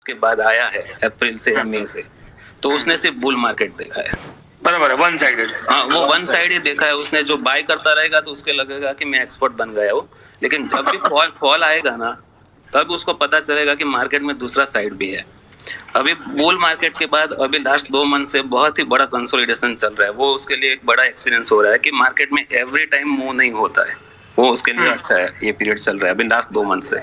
के बाद आया है अप्रैल से या मई से, तो उसने सिर्फ बुल मार्केट देखा है। बराबर है, वन साइडेड। हाँ, वो वन साइड ही देखा है उसने। जो बाय करता रहेगा तो उसके लगेगा कि मैं एक्सपर्ट बन गया हूँ, लेकिन जब भी फॉल आएगा ना, तब उसको पता चलेगा कि मार्केट में दूसरा साइड भी है। अभी बुल मार्केट के बाद अभी लास्ट 2 मंथ से बहुत ही बड़ा कंसोलिडेशन चल रहा है। वो उसके लिए एक बड़ा एक्सपीरियंस हो रहा है कि मार्केट में एवरी टाइम मूव नहीं होता है। वो उसके लिए अच्छा है। ये पीरियड चल रहा है अभी लास्ट 2 मंथ से।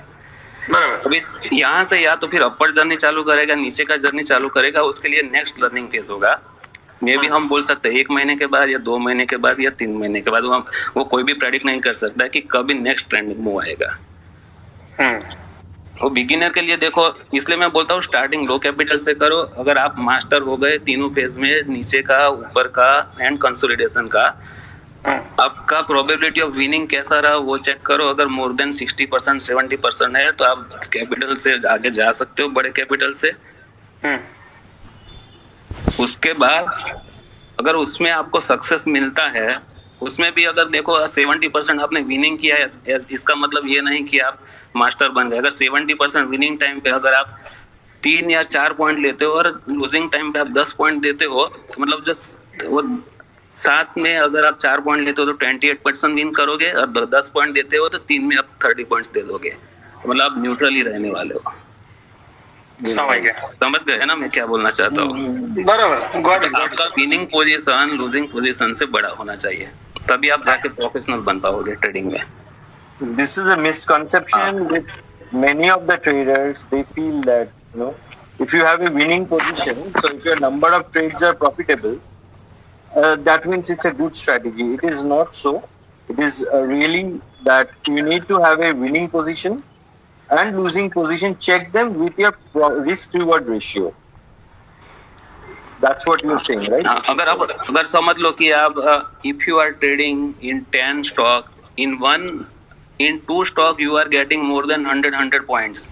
अभी यहाँ से या तो फिर अपर जर्नी चालू करेगा, नीचे का जर्नी चालू करेगा, उसके लिए नेक्स्ट लर्निंग फेज होगा। मे भी हम बोल सकते हैं 1 महीने के बाद या 2 महीने के बाद या 3 महीने के बाद। वो कोई भी प्रेडिक्ट नहीं कर सकता है कि कभी नेक्स्ट ट्रेंडिंग मूव आएगा। वो बिगिनर के लिए देखो, इसलिए मैं बोलता हूँ स्टार्टिंग लो कैपिटल से करो। अगर आप मास्टर हो गए तीनों फेज में, नीचे का, ऊपर का एंड कंसोलिडेशन का, आपका प्रोबेबिलिटी ऑफ विनिंग कैसा रहा वो चेक करो। अगर मोर देन 60% 70% है तो आप कैपिटल से आगे जा सकते हो, बड़े कैपिटल से। उसके बाद अगर उसमें आपको सक्सेस मिलता है, उसमें भी अगर देखो 70% आपने विनिंग किया है, इसका मतलब ये नहीं कि आप मास्टर बन गए। अगर 70% विनिंग टाइम पे अगर आप 3 या 4 पॉइंट लेते हो और लूजिंग टाइम पे आप 10 पॉइंट देते हो, तो मतलब जस्ट वो साथ में अगर आप 4 पॉइंट लेते हो तो 28% विन करोगे, और 10 पॉइंट देते हो तो 3 में आप 30 पॉइंट्स दे दोगे। मतलब आप न्यूट्रल ही रहने वाले हो। समझ गए ना मैं क्या बोलना चाहता हूँ? बराबर, गॉट इट। आपका विनिंग पोजीशन लूजिंग पोजीशन से बड़ा होना चाहिए, तभी आप जाके प्रोफेशनल बन पाओगे ट्रेडिंग में। This is a misconception with many of the traders. They feel that, you know, if you have a winning position, so if your number of trades are profitable, that means it's a good strategy. It is not so. It is really that you need to have a winning position and losing position. Check them with your risk reward ratio. That's what you're saying, right? अगर समझ लो कि आप if you are trading in 10 stock, in 2 stock you are getting more than 100 points.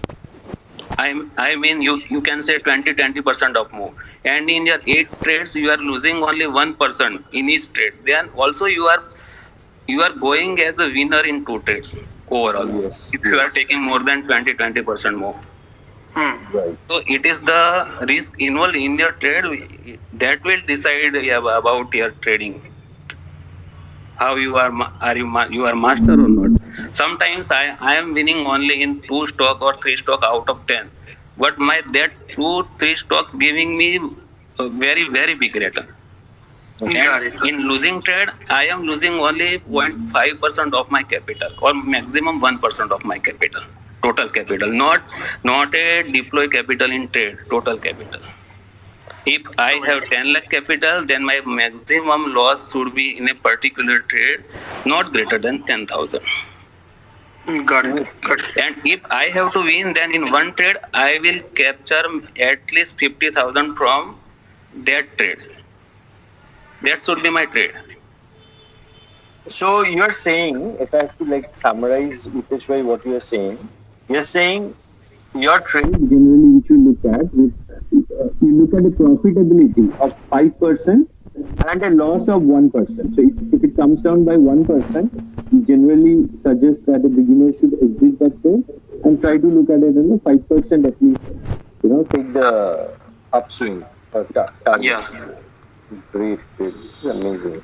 I mean you can say 20% of move, and in your 8 trades you are losing only 1% in each trade. Then also you are going as a winner in 2 trades overall. Yes, if you are taking more than 20% more. Right. So it is the risk involved in your trade that will decide about your trading. How you are master or not. Sometimes I am winning only in 2 stock or 3 stock out of 10, but that 2-3 stocks giving me a very very big return. And in losing trade I am losing only 0.5% of my capital, or maximum 1% of my capital, total capital, not a deploy capital in trade, total capital. If I have 10 lakh capital, then my maximum loss should be in a particular trade not greater than 10,000. Got it. And if I have to win, then in one trade I will capture at least 50,000 from that trade. That should be my trade. So you're saying, if I have to like summarize Hitesh bhai what you're saying your trade generally which you look at you look at the profitability of 5% and a loss of 1%. So if it comes down by 1%, you generally suggest that a beginner should exit that trade and try to look at it in 5% at least, take the upswing or target. Yes. Great. This is amazing.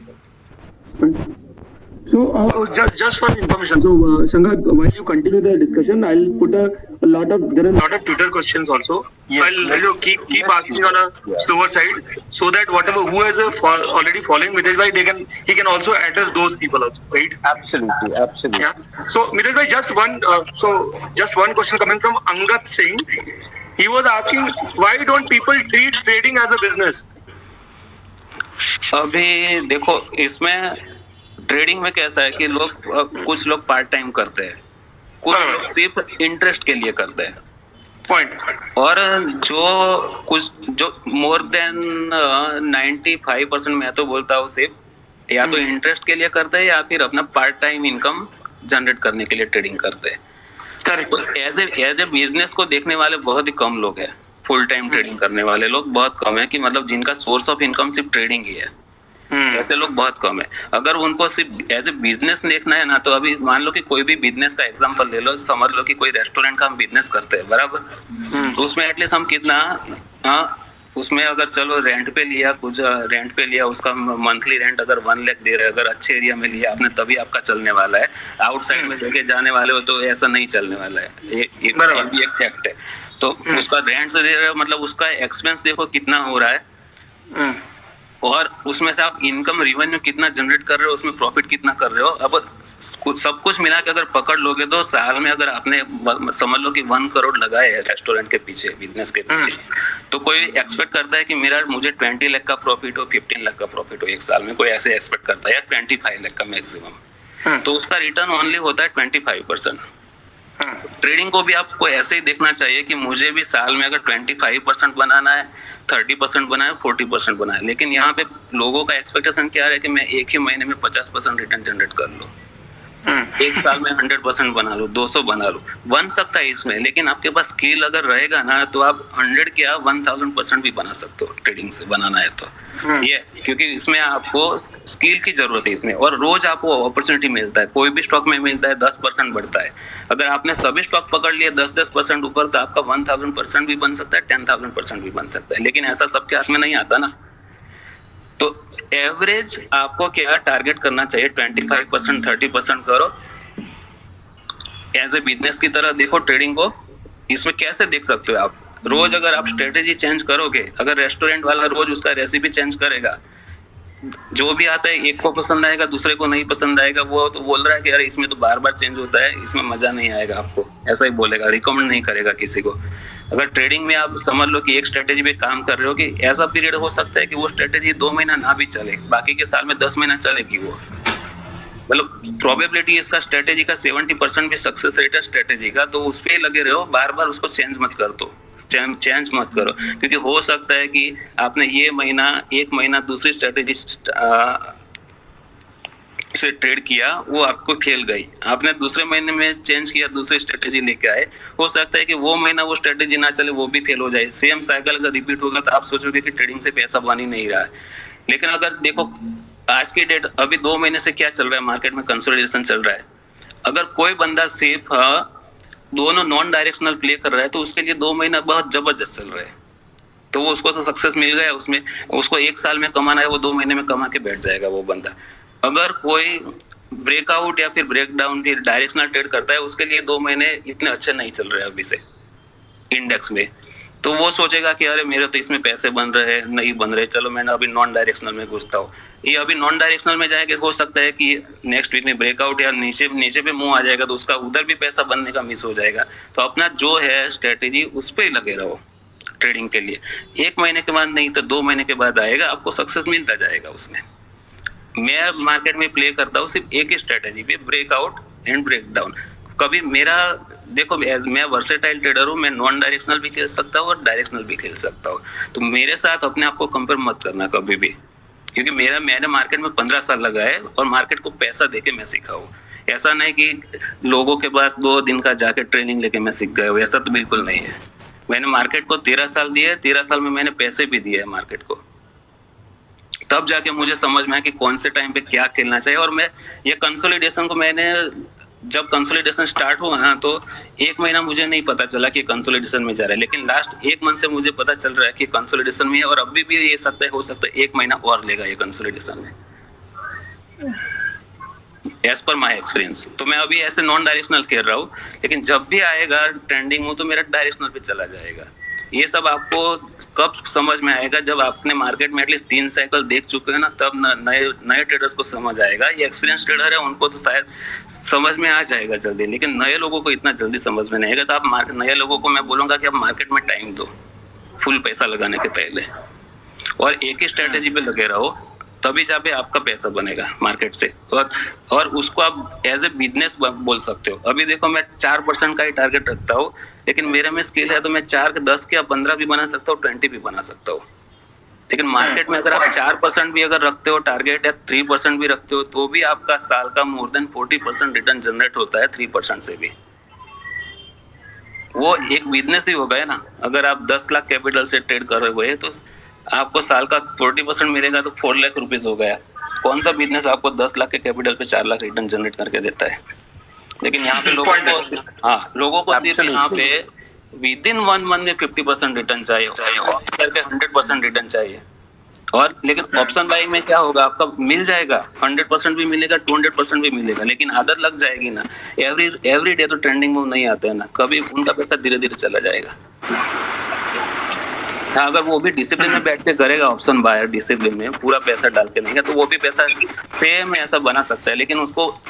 So just for information, so Sangha, while you continue the discussion, I'll put there are a lot of Twitter questions also. Yes, so I'll keep asking on a slower side, so that who has already following Mitesh bhai, he can also address those people also, right? Absolutely. Yeah. So Mitesh bhai, just one question coming from Angad Singh. He was asking, why don't people treat trading as a business? अभी देखो इसमें trading में कैसा है कि कुछ लोग part time करते हैं, कुछ लोग सिर्फ इंटरेस्ट के लिए करते हैं पॉइंट, और जो मोर देन 95% मैं तो बोलता हूँ सिर्फ या तो इंटरेस्ट के लिए करते हैं या फिर अपना पार्ट टाइम इनकम जनरेट करने के लिए ट्रेडिंग करते हैं। एज ए बिजनेस को देखने वाले बहुत ही कम लोग हैं। फुल टाइम ट्रेडिंग करने वाले लोग बहुत कम है, कि मतलब जिनका सोर्स ऑफ इनकम सिर्फ ट्रेडिंग ही है। ऐसे लोग बहुत कम है। अगर उनको सिर्फ एज ए बिजनेस देखना है ना, तो अभी मान लो कि कोई भी बिजनेस का एग्जांपल ले लो, समझ लो कि कोई रेस्टोरेंट का हम बिजनेस करते हैं, बराबर। तो उसमें एटलीस्ट हम कितना, हाँ, उसमें अगर चलो रेंट पे लिया, कुछ रेंट पे लिया, उसका मंथली रेंट अगर 1 लाख दे रहे, अगर अच्छे एरिया में लिया आपने, तभी आपका चलने वाला है। आउटसाइड में लेके जाने वाले हो तो ऐसा नहीं चलने वाला है, ये भी एक फैक्ट है। तो उसका रेंट से दे रहे हो, मतलब उसका एक्सपेंस देखो कितना हो रहा है, और उसमें से आप इनकम रेवेन्यू कितना जनरेट कर रहे हो, उसमें प्रॉफिट कितना कर रहे हो। अब सब कुछ मिला के अगर पकड़ लोगे तो साल में अगर आपने समझ लो कि 1 करोड़ लगाए है रेस्टोरेंट के पीछे, बिजनेस के पीछे, तो कोई एक्सपेक्ट करता है कि मुझे 20 लाख का प्रॉफिट हो, 15 लाख का प्रॉफिट हो एक साल में, कोई ऐसे एक्सपेक्ट करता है, या 25 लाख का मैक्सिमम, तो उसका रिटर्न ओनली होता है 25%। ट्रेडिंग को भी आपको ऐसे ही देखना चाहिए कि मुझे भी साल में अगर 25% बनाना है, 30% बनाए, 40% बनाए, लेकिन यहाँ पे लोगों का एक्सपेक्टेशन क्या है कि मैं एक ही महीने में 50% रिटर्न जनरेट कर लूं, एक साल में 100% बना लो, 200 बना लो, बन सकता है इसमें। लेकिन आपके पास स्किल अगर रहेगा ना, तो आप 100 क्या 1000% भी बना सकते हो ट्रेडिंग से, बनाना है तो। ये क्योंकि इसमें आपको स्किल की जरूरत है इसमें, और रोज आपको अपॉर्चुनिटी मिलता है, कोई भी स्टॉक में मिलता है 10% बढ़ता है। अगर आपने सभी स्टॉक पकड़ लिए 10% ऊपर, तो आपका 1000% भी बन सकता है, 10,000% भी बन सकता है, लेकिन ऐसा सबके हाथ में नहीं आता ना। तो एवरेज आपको क्या टारगेट करना चाहिए, 25%, 30% करो, एज ए बिजनेस की तरह देखो ट्रेडिंग को। इसमें कैसे देख सकते हो आप, रोज अगर आप स्ट्रेटेजी चेंज करोगे, अगर रेस्टोरेंट वाला रोज उसका रेसिपी चेंज करेगा, जो भी आता है एक को पसंद आएगा, दूसरे को नहीं पसंद आएगा, वो तो बोल रहा है कि यार इसमें तो बार बार चेंज होता है, इसमें मजा नहीं आएगा आपको, ऐसा ही बोलेगा, रिकमेंड नहीं करेगा किसी को। अगर ट्रेडिंग में आप समझ लो कि एक स्ट्रेटेजी पे काम कर रहे हो, कि ऐसा पीरियड हो सकता है कि वो स्ट्रेटेजी 2 महीना ना भी चले, बाकी के साल में 10 महीना चलेगी वो, मतलब प्रोबेबिलिटी इसका स्ट्रेटेजी का 70% भी सक्सेस रेट है स्ट्रेटेजी का, तो उस पे लगे रहो, बार बार उसको चेंज मत कर दो, चेंज मत करो, क्योंकि हो सकता है कि आपने ये महीना, एक महीना दूसरी स्ट्रेटेजी से ट्रेड किया, वो आपको फेल गई, आपने दूसरे महीने में चेंज किया, दूसरी स्ट्रेटेजी लेके आए, हो सकता है कि वो महीना वो स्ट्रेटेजी ना चले, वो भी फेल हो जाए, सेम साइकिल अगर रिपीट होगा तो आप सोचोगे कि ट्रेडिंग से पैसा बन ही नहीं रहा है। लेकिन अगर देखो आज की डेट, अभी 2 महीने से क्या चल रहा है मार्केट में, कंसोलिडेशन चल रहा है। अगर कोई बंदा सिर्फ दोनों नॉन डायरेक्शनल प्ले कर रहा है, तो उसके लिए 2 महीना बहुत जबरदस्त चल रहा है, तो वो उसको तो सक्सेस मिल गया उसमें, उसको 1 साल में कमाना है, वो 2 महीने में कमा के बैठ जाएगा वो बंदा। अगर कोई ब्रेकआउट या फिर ब्रेकडाउन की डायरेक्शनल ट्रेड करता है, उसके लिए 2 महीने इतने अच्छे नहीं चल रहे अभी से इंडेक्स में, तो वो सोचेगा कि अरे मेरे तो इसमें पैसे बन रहे हैं, नहीं बन रहे, चलो मैंने अभी नॉन डायरेक्शनल में घुसता हूँ। ये अभी नॉन डायरेक्शनल में जाएगा, हो सकता है कि नेक्स्ट वीक में ब्रेकआउट या नीचे पे मुंह आ जाएगा, तो उसका उधर भी पैसा बनने का मिस हो जाएगा। तो अपना जो है स्ट्रेटेजी उस पर ही लगे रहो ट्रेडिंग के लिए, 1 महीने के बाद नहीं तो 2 महीने के बाद आएगा, आपको सक्सेस मिलता जाएगा उसमें। मैं मार्केट में प्ले करता हूँ सिर्फ एक ही स्ट्रेटेजी पे, ब्रेकआउट एंड ब्रेकडाउन। कभी मेरा देखो, एज मैं वर्सेटाइल ट्रेडर हूँ, मैं नॉन डायरेक्शनल भी खेल सकता हूँ और डायरेक्शनल भी खेल सकता हूँ, तो मेरे साथ अपने आप को कंपेयर मत करना कभी भी, क्योंकि मैंने मार्केट में 15 साल लगाए और मार्केट को पैसा देके मैं सीखा हूँ। ऐसा नहीं कि लोगों के पास 2 दिन का जाके ट्रेनिंग लेके मैं सीख गया हूँ, ऐसा तो बिल्कुल नहीं है। मैंने मार्केट को 13 साल दिए, 13 साल में मैंने पैसे भी दिए मार्केट को, तब जाके मुझे समझ में आया कि कौन से टाइम पे क्या खेलना चाहिए। और मैं ये कंसोलिडेशन को, मैंने जब कंसोलिडेशन स्टार्ट हुआ ना, तो 1 महीना मुझे नहीं पता चला कि कंसोलिडेशन में जा रहा है, लेकिन लास्ट 1 मंथ से मुझे पता चल रहा है कि कंसोलिडेशन में है, और अभी भी ये सकता है, हो सकता है 1 महीना और लेगा ये कंसोलिडेशन में, एज पर माई एक्सपीरियंस। तो मैं अभी ऐसे नॉन डायरेक्शनल खेल रहा हूँ, लेकिन जब भी आएगा ट्रेंडिंग हो तो मेरा डायरेक्शनल पे चला जाएगा। ये सब आपको कब समझ में आएगा, जब आपने मार्केट में एटलीस्ट 3 साइकिल देख चुके हैं ना, तब नए ट्रेडर्स को समझ आएगा। ये एक्सपीरियंस ट्रेडर है, उनको तो शायद समझ में आ जाएगा जल्दी, लेकिन नए लोगों को इतना जल्दी समझ में नहीं आएगा। तो आप नए लोगों को मैं बोलूंगा कि आप मार्केट में टाइम दो, फुल पैसा लगाने के पहले, और एक ही स्ट्रेटेजी पे लगे रहो, तभी जाके आपका पैसा बनेगा मार्केट से। और उसको आप एज ए बिजनेस बोल सकते हो। अभी देखो, मैं 4% का ही टारगेट रखता हूँ, लेकिन मेरे में स्किल है तो मैं 4, 10 या 15 भी बना सकता हूँ, 20 भी बना सकता हूँ। लेकिन मार्केट में अगर आप 4% भी अगर रखते हो टारगेट, या 3% भी रखते हो, तो भी आपका साल का मोर देन 40% रिटर्न जनरेट होता है 3% से भी। वो एक बिजनेस ही हो गया ना। अगर आप 10 लाख कैपिटल से ट्रेड कर रहे हो तो आपको साल का 40% मिलेगा तो 4 लाख रुपीज हो गया। कौन सा बिजनेस आपको 10 लाख के कैपिटल पे 4 लाख रिटर्न जनरेट करके देता है? लेकिन यहाँ पे लोगों को सिर्फ यहाँ पे विद इन 1 मंथ में 50% रिटर्न चाहिए, करके 100% रिटर्न चाहिए। और लेकिन ऑप्शन बाइंग में क्या होगा, आपका मिल जाएगा 100% भी मिलेगा, 200% भी मिलेगा, लेकिन आदत लग जाएगी ना। एवरी डे तो ट्रेंडिंग मूव नहीं आते हैं ना, कभी उनका पैसा धीरे धीरे चला जाएगा। हाँ, अगर वो भी डिसिप्लिन में बैठ के करेगा, ऑप्शन बायर डिसिप्लिन में पूरा पैसा डाल के नहीं है, तो वो भी पैसा सेम ऐसा बना सकता है। लेकिन उसको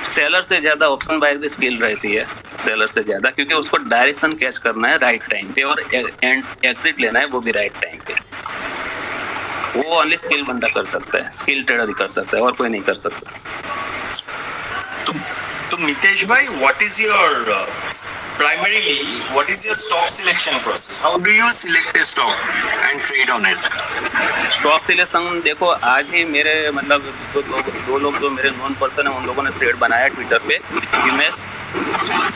सेलर से ज्यादा ऑप्शन बायर की स्किल रहती है, सेलर से ज्यादा, क्योंकि उसको डायरेक्शन कैच करना है राइट टाइम पे और एग्जिट लेना है वो भी राइट टाइम पे। वो ओनली स्किल बंदा कर सकता है, स्किल ट्रेडर ही कर सकता है, और कोई नहीं कर सकता। तो मितेश भाई, what is your primarily what is your stock selection process? How do you select a stock and trade on it? Stock selection देखो, आज ही मेरे मतलब दो लोग जो मेरे नॉन पर्सन है उन लोगों ने थ्रेड बनाया ट्विटर पे कि मैं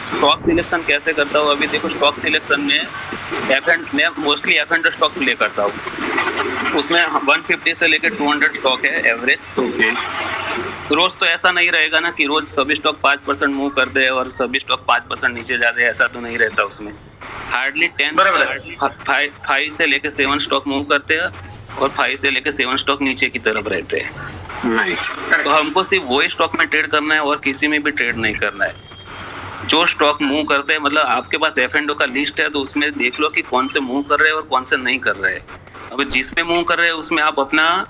स्टॉक सिलेक्शन कैसे करता हूँ। अभी देखो, स्टॉक सिलेक्शन में मैं मोस्टली F&O स्टॉक प्ले करता हूँ। उसमें 150 से लेकर 200 स्टॉक है एवरेज। रोज तो ऐसा नहीं रहेगा ना कि रोज सभी स्टॉक 5% मूव कर दे और सभी स्टॉक 5% नीचे जा दे, ऐसा तो नहीं रहता उसमें। हार्डली 5 से लेकर 7 स्टॉक मूव करते हैं और 5 से लेकर 7 स्टॉक नीचे की तरफ रहते हैं। तो हमको सिर्फ वही स्टॉक में ट्रेड करना है और किसी में भी ट्रेड नहीं करना है। जो स्टॉक मूव करते हैं, मतलब आपके पास F&O का लिस्ट है तो उसमें देख लो कि कौन से मूव कर रहे हैं और कौन से नहीं कर रहे हैं। अब जिस पे मूव कर रहे हैं उसमें आप अपना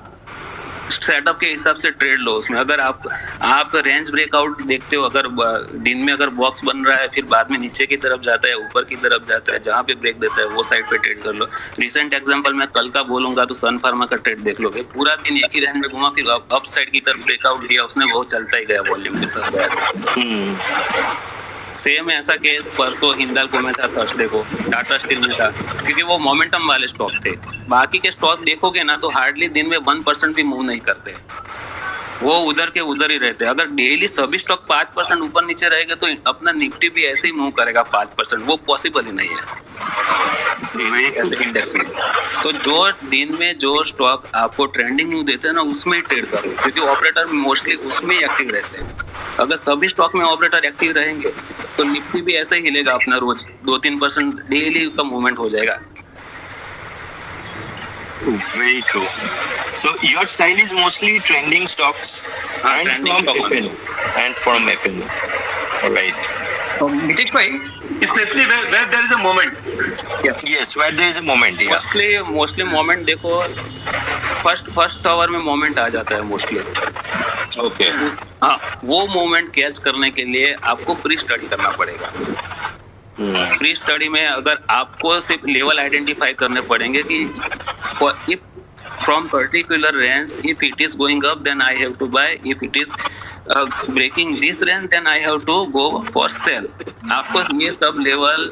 सेटअप के हिसाब से ट्रेड लो। उसमें अगर आप रेंज ब्रेकआउट देखते हो, अगर दिन में अगर बॉक्स बन रहा है फिर बाद में नीचे की तरफ जाता है, ऊपर की तरफ जाता है, जहां पे ब्रेक देता है वो साइड पे ट्रेड कर लो। रिसेंट एग्जांपल मैं कल का बोलूंगा तो सन फार्मा का ट्रेड देख लोगे, पूरा दिन एक ही रेंज में घुमा, फिर अप साइड की तरफ ब्रेकआउट दिया उसने, वो चलता ही गया वॉल्यूम के साथ गया। सेम ऐसा केस परसों हिंदाल्को में था, थर्सडे को टाटा स्टील में था, क्योंकि वो मोमेंटम वाले स्टॉक थे। बाकी के स्टॉक देखोगे ना तो हार्डली दिन में 1% भी मूव नहीं करते, वो उधर के उधर ही रहते हैं। अगर डेली सभी स्टॉक 5% ऊपर नीचे रहेगा तो अपना निफ्टी भी ऐसे ही मूव करेगा 5%, वो पॉसिबल ही नहीं है ऐसे इंडेक्स में। तो जो दिन में जो स्टॉक आपको ट्रेंडिंग मूव देते हैं ना उसमें ही ट्रेड करो, क्योंकि ऑपरेटर मोस्टली उसमें ही एक्टिव रहते हैं। अगर सभी स्टॉक में ऑपरेटर एक्टिव रहेंगे तो निफ्टी भी ऐसे ही हिलेगा अपना, रोज 2-3% डेली का मूवमेंट हो जाएगा। Very true. So your style is mostly trending stocks and from F&O. All right. Nitish bhai, Especially where there is a moment. Yes, where there is a moment. Yeah. Mostly moment देखो, first hour में moment आ जाता है mostly. Okay. हाँ, वो moment catch करने के लिए आपको प्री स्टडी करना पड़ेगा। प्री स्टडी में अगर आपको सिर्फ लेवल आइडेंटिफाई करने पड़ेंगे कि if from particular range, if it is going up then I have to buy, if it is breaking this range then I have to go for sell। आपको ये sub level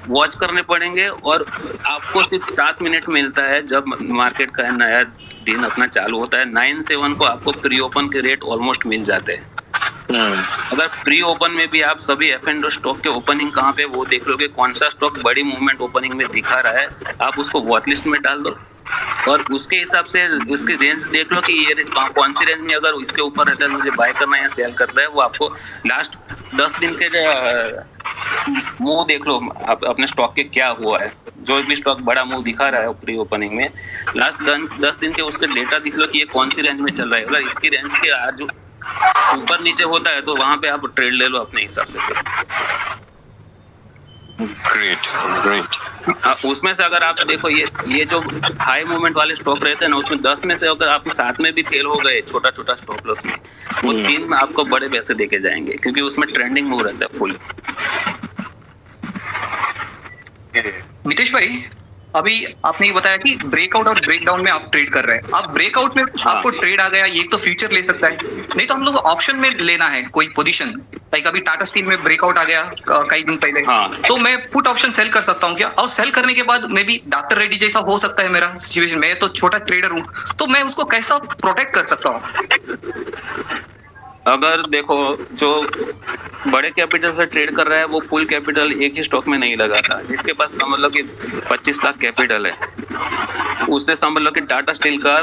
watch करने पड़ेंगे और आपको सिर्फ 7 मिनट मिलता है जब मार्केट का नया दिन अपना चालू होता है। 9-7 को आपको प्री ओपन के रेट ऑलमोस्ट मिल जाते हैं। अगर प्री ओपन में भी आप सभी F&O स्टॉक के ओपनिंग कहाँ पे वो देख लोगे, कौन सा स्टॉक बड़ी मूवमेंट ओपनिंग में दिखा रहा है, आप उसको वॉच लिस्ट में डाल दो और उसके हिसाब से उसकी रेंज देख लो कि ये कौन सी रेंज में अगर इसके ऊपर रहता है मुझे बाय करना है या सेल करना है। वो आपको लास्ट 10 दिन के मूव देख लो, आप अपने स्टॉक के क्या हुआ है। जो भी स्टॉक बड़ा मूव दिखा रहा है प्री ओपनिंग में, लास्ट 10 दिन के उसके डेटा दिख लो कि ये कौन सी रेंज में चल रहा है। अगर इसकी रेंज के आज ऊपर नीचे होता है तो वहां पे आप ट्रेड ले लो अपने हिसाब से। ग्रेट। उसमें से अगर आप देखो ये जो हाई मूवमेंट वाले स्टॉक रहते हैं ना, उसमें 10 में से अगर आप 7 में भी फेल हो गए छोटा छोटा स्टॉप लॉस में, वो 3 आपको बड़े पैसे देके जाएंगे, क्योंकि उसमें ट्रेंडिंग मूव रहता है फुल। नितिश भाई, अभी आपने ये बताया कि ब्रेकआउट और ब्रेकडाउन में आप ट्रेड कर रहे हैं। आप ब्रेकआउट में आपको ट्रेड आ गया, ये तो फ्यूचर ले सकता है, नहीं तो हम लोग ऑप्शन में लेना है कोई पोजीशन। लाइक अभी टाटा स्टील में ब्रेकआउट आ गया कई दिन पहले, तो मैं पुट ऑप्शन सेल कर सकता हूँ क्या? और सेल करने के बाद मे बी डॉक्टर रेड्डी जैसा हो सकता है मेरा सिचुएशन। मैं तो छोटा ट्रेडर हूँ, तो मैं उसको कैसा प्रोटेक्ट कर सकता हूँ? अगर देखो जो बड़े कैपिटल से ट्रेड कर रहा है वो फुल कैपिटल एक ही स्टॉक में नहीं लगाता। जिसके पास समझ लो कि 25 लाख कैपिटल है, उसने समझ लो कि टाटा स्टील का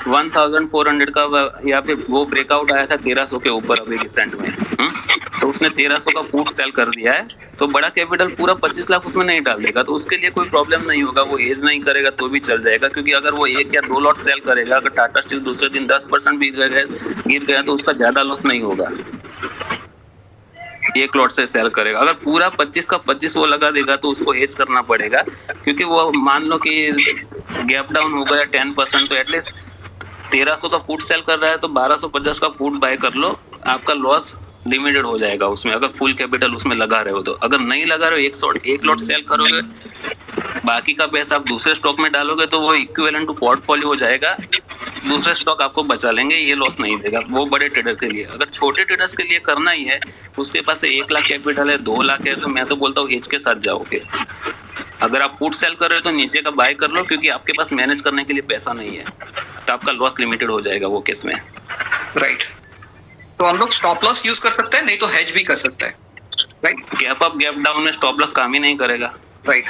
1400 का या फिर वो ब्रेकआउट आया था 1300 के ऊपर अभी रिसेंट में, तो उसने 1300 का पुट सेल कर दिया है। तो बड़ा कैपिटल पूरा 25 लाख उसमें नहीं डाल देगा, तो उसके लिए कोई प्रॉब्लम नहीं होगा, वो हेज नहीं करेगा तो भी चल जाएगा। क्योंकि अगर वो 1 या 2 लॉट सेल करेगा, अगर टाटा स्टील दूसरे दिन 10% भी गिर गया तो उसका ज्यादा लॉस नहीं होगा। 1 लॉट से सेल करेगा, अगर पूरा 25 का 25 वो लगा देगा तो उसको हेज करना पड़ेगा। क्योंकि वो मान लो कि गैप डाउन हो गया 10%, तो एटलीस्ट 1300 का पुट सेल कर रहा है तो 1250 का पुट बाय कर लो, आपका लॉस लिमिटेड हो जाएगा उसमें, अगर फुल कैपिटल उसमें लगा रहे हो तो। अगर नहीं लगा रहे हो, 1 लॉट सेल करोगे, बाकी का पैसा आप दूसरे स्टॉक में डालोगे तो वो इक्विवेलेंट टू पोर्टफोलियो हो जाएगा, दूसरे स्टॉक आपको बचा लेंगे, ये लॉस नहीं देगा। वो बड़े ट्रेडर के लिए। अगर छोटे ट्रेडर्स के लिए करना ही है, उसके पास 1 लाख कैपिटल है, 2 लाख है, तो मैं तो बोलता हूँ हेज के साथ जाओगे। अगर आप पुट सेल कर रहे हो तो नीचे का बाय कर लो, क्योंकि आपके पास मैनेज करने के लिए पैसा नहीं है, तो आपका लॉस लिमिटेड हो जाएगा वो केस में। राइट, तो हम लोग स्टॉप लॉस यूज कर सकते हैं, नहीं तो हेज भी कर सकते हैं। Right, gap up gap down में स्टॉप लॉस काम ही नहीं करेगा। राइट,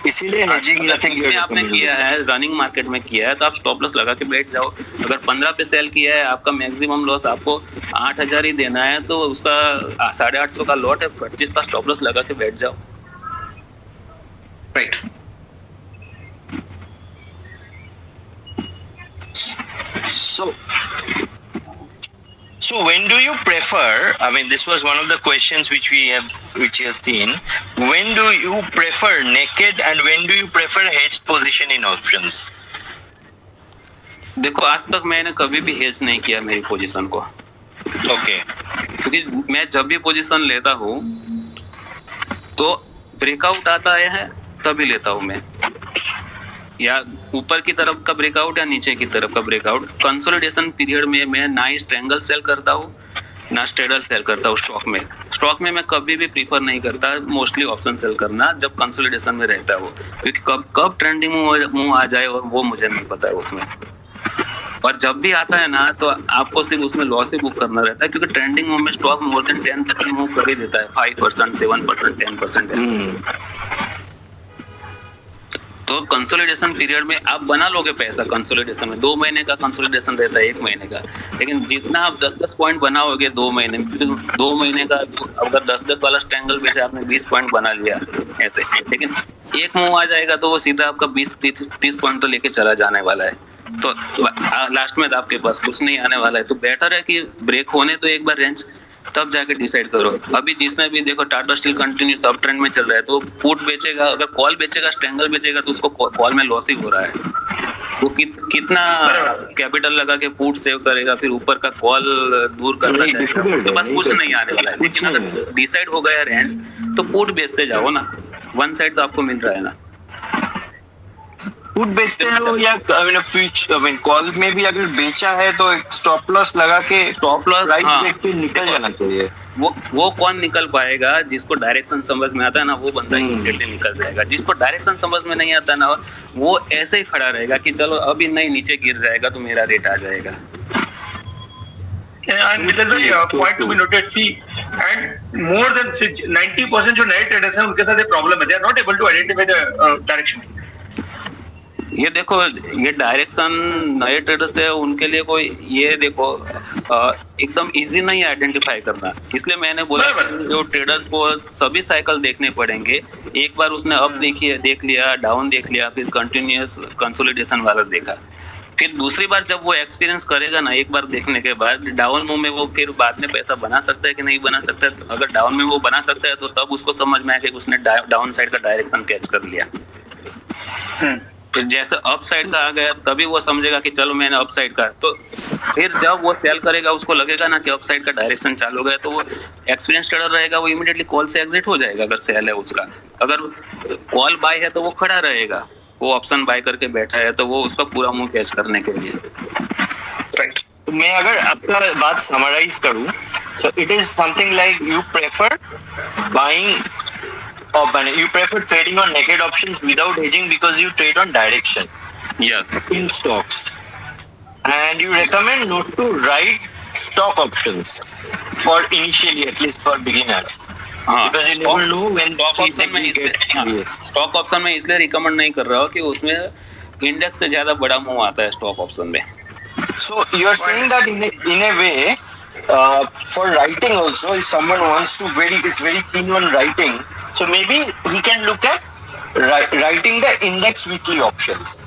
इसीलिए हेजिंग में आपने किया है, रनिंग मार्केट में किया है, तो आप स्टॉप लॉस लगा के बैठ जाओ। अगर 15 पे सेल किया है, आपका मैक्सिमम लॉस आपको 8000 ही देना है, तो उसका 850 का लॉट है, 25 का स्टॉप लॉस लगा के बैठ जाओ। Right. So when do you prefer, I mean this was one of the questions which we have seen, when do you prefer naked and when do you prefer hedged position in options? देखो आज तक मैंने कभी भी hedge नहीं किया मेरी position को। Okay. क्योंकि मैं जब भी पोजीशन लेता हूँ तो ब्रेकआउट आता है तभी लेता हूँ मैं, या ऊपर की तरफ का ब्रेकआउट या नीचे की तरफ का ब्रेकआउट। कंसोलिडेशन पीरियड में मैं ना ही स्ट्रेंगल सेल करता हूँ ना स्ट्रेडल सेल करता हूँ। स्टॉक में मैं कभी भी प्रीफर नहीं करता मोस्टली ऑप्शन सेल करना जब कंसोलिडेशन में रहता है वो, क्योंकि कब ट्रेंडिंग मूव आ जाए और वो मुझे नहीं पता है उसमें। और जब भी आता है ना तो आपको सिर्फ उसमें लॉस ही बुक करना रहता है, क्योंकि ट्रेंडिंग मूव में स्टॉक मोर देन 10% मूव कर ही देता है, 5%, 7%, 10%। तो कंसोलिडेशन पीरियड में आप बना लोगे पैसा। कंसोलिडेशन में 2 महीने का कंसोलिडेशन रहता है, 1 महीने का, लेकिन जितना आप 10-10 पॉइंट बनाओगे 2 महीने में, 2 महीने का अगर 10-10 वाला स्ट्रैंगल बेचा आपने 20 पॉइंट बना लिया ऐसे, लेकिन एक मूव आ जाएगा तो वो सीधा आपका 20-30 पॉइंट तो लेके चला जाने वाला है, तो लास्ट में तो आपके पास कुछ नहीं आने वाला है। तो बेटर है कि ब्रेक होने तो एक बार रेंज, तब जाके डिसाइड करो। अभी जिसने भी देखो Tata steel continuous up trend में चल रहा है, तो पुट बेचेगा, अगर कॉल बेचेगा, स्ट्रैंगल बेचेगा, तो उसको कॉल में लॉस ही हो रहा है। वो कितना कैपिटल लगा के पुट सेव करेगा, फिर ऊपर का कॉल दूर करना चाहेगा, उसके पास कुछ नहीं आने वाला है। लेकिन अगर डिसाइड हो गया रेंज तो पुट बेचते जाओ ना, वन साइड तो आपको मिल रहा है ना। पुट बेचते हो या कॉल में भी अगर बेचा है तो एक स्टॉप लॉस लगा के स्टॉप लॉस देख के निकल जाना चाहिए। वो कौन निकल पाएगा? जिसको डायरेक्शन समझ में आता है ना, वो बंदा इमीडिएटली निकल जाएगा। जिसको डायरेक्शन समझ में नहीं आता ना, वो ऐसे ही खड़ा रहेगा कि चलो अभी नहीं, नीचे गिर जाएगा तो मेरा रेट आ जाएगा। And this is a point to be noted. See, and more than 90% जो नए ट्रेडर्स हैं उनके साथ एक प्रॉब्लम है, they are not able to identify the direction. ये देखो, ये डायरेक्शन नए ट्रेडर्स है उनके लिए कोई, ये देखो एकदम इजी नहीं आइडेंटिफाई करना। इसलिए मैंने बोला जो ट्रेडर्स को सभी साइकिल देखने पड़ेंगे। एक बार उसने अप देख लिया, डाउन देख लिया, फिर कंटिन्यूअस कंसोलिडेशन वाला देखा, फिर दूसरी बार जब वो एक्सपीरियंस करेगा ना, एक बार देखने के बाद डाउन मूव में वो फिर बाद में पैसा बना सकता है कि नहीं बना सकता है। अगर डाउन में वो बना सकता है तो तब उसको समझ में आएगा कि उसने डाउन साइड का डायरेक्शन कैच कर लिया। फिर जैसे अप साइड का आ गया तभी वो समझेगा कि चलो मैंने अप साइड का, तो फिर जब वो सेल करेगा उसको लगेगा ना कि अप साइड का डायरेक्शन चालू हो गया, तो वो एक्सपीरियंस ट्रेडर रहेगा, वो इमीडिएटली कॉल से एग्जिट हो जाएगा अगर सेल है उसका। अगर कॉल बाय है तो वो खड़ा रहेगा, वो ऑप्शन बाय करके बैठा है तो वो उसका पूरा मुंह कैच करने के लिए। राइट, तो मैं अगर आपका बात समराइज करूं तो it is something like you prefer buying or you prefer trading on naked options without hedging because you trade on direction. Yes. In stocks, and you recommend not to write stock options for initially, at least for beginners. हाँ, Because you never know when stock option में yes. Stock option में इसलिए recommend नहीं कर रहा हूँ कि उसमें इंडेक्स से ज्यादा बड़ा मुंह आता है स्टॉक ऑप्शन में. So you are saying that in a way, for writing also, if someone wants to is very keen on writing, so maybe he can look at writing the index weekly options.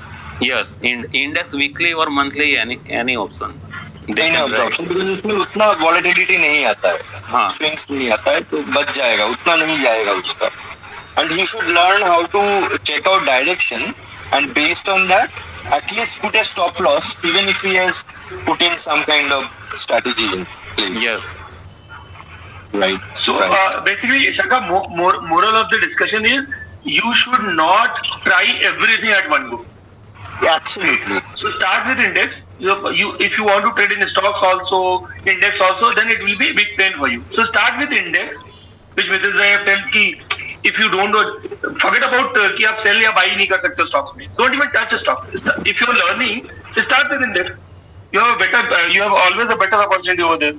Yes, index weekly और monthly any option. Any of the option, because उसमें उतना volatility नहीं आता है, हाँ. swings नहीं आता है, तो बच जाएगा, उतना नहीं जाएगा उसका. And he should learn how to check out direction, and based on that, at least put a stop loss, even if he has put in some kind of strategy in place. Yes. Right. So right. basically, Shaka, moral of the discussion is you should not try everything at one go. Yeah, absolutely. So start with index. If you want to trade in stocks also, index also, then it will be a big pain for you. So start with index, which Mrs. Rai have told ki if you don't forget about कि आप sell या buy नहीं कर सकते stocks में. Don't even touch a stock. If you're learning, start with index. You have always a better opportunity over there.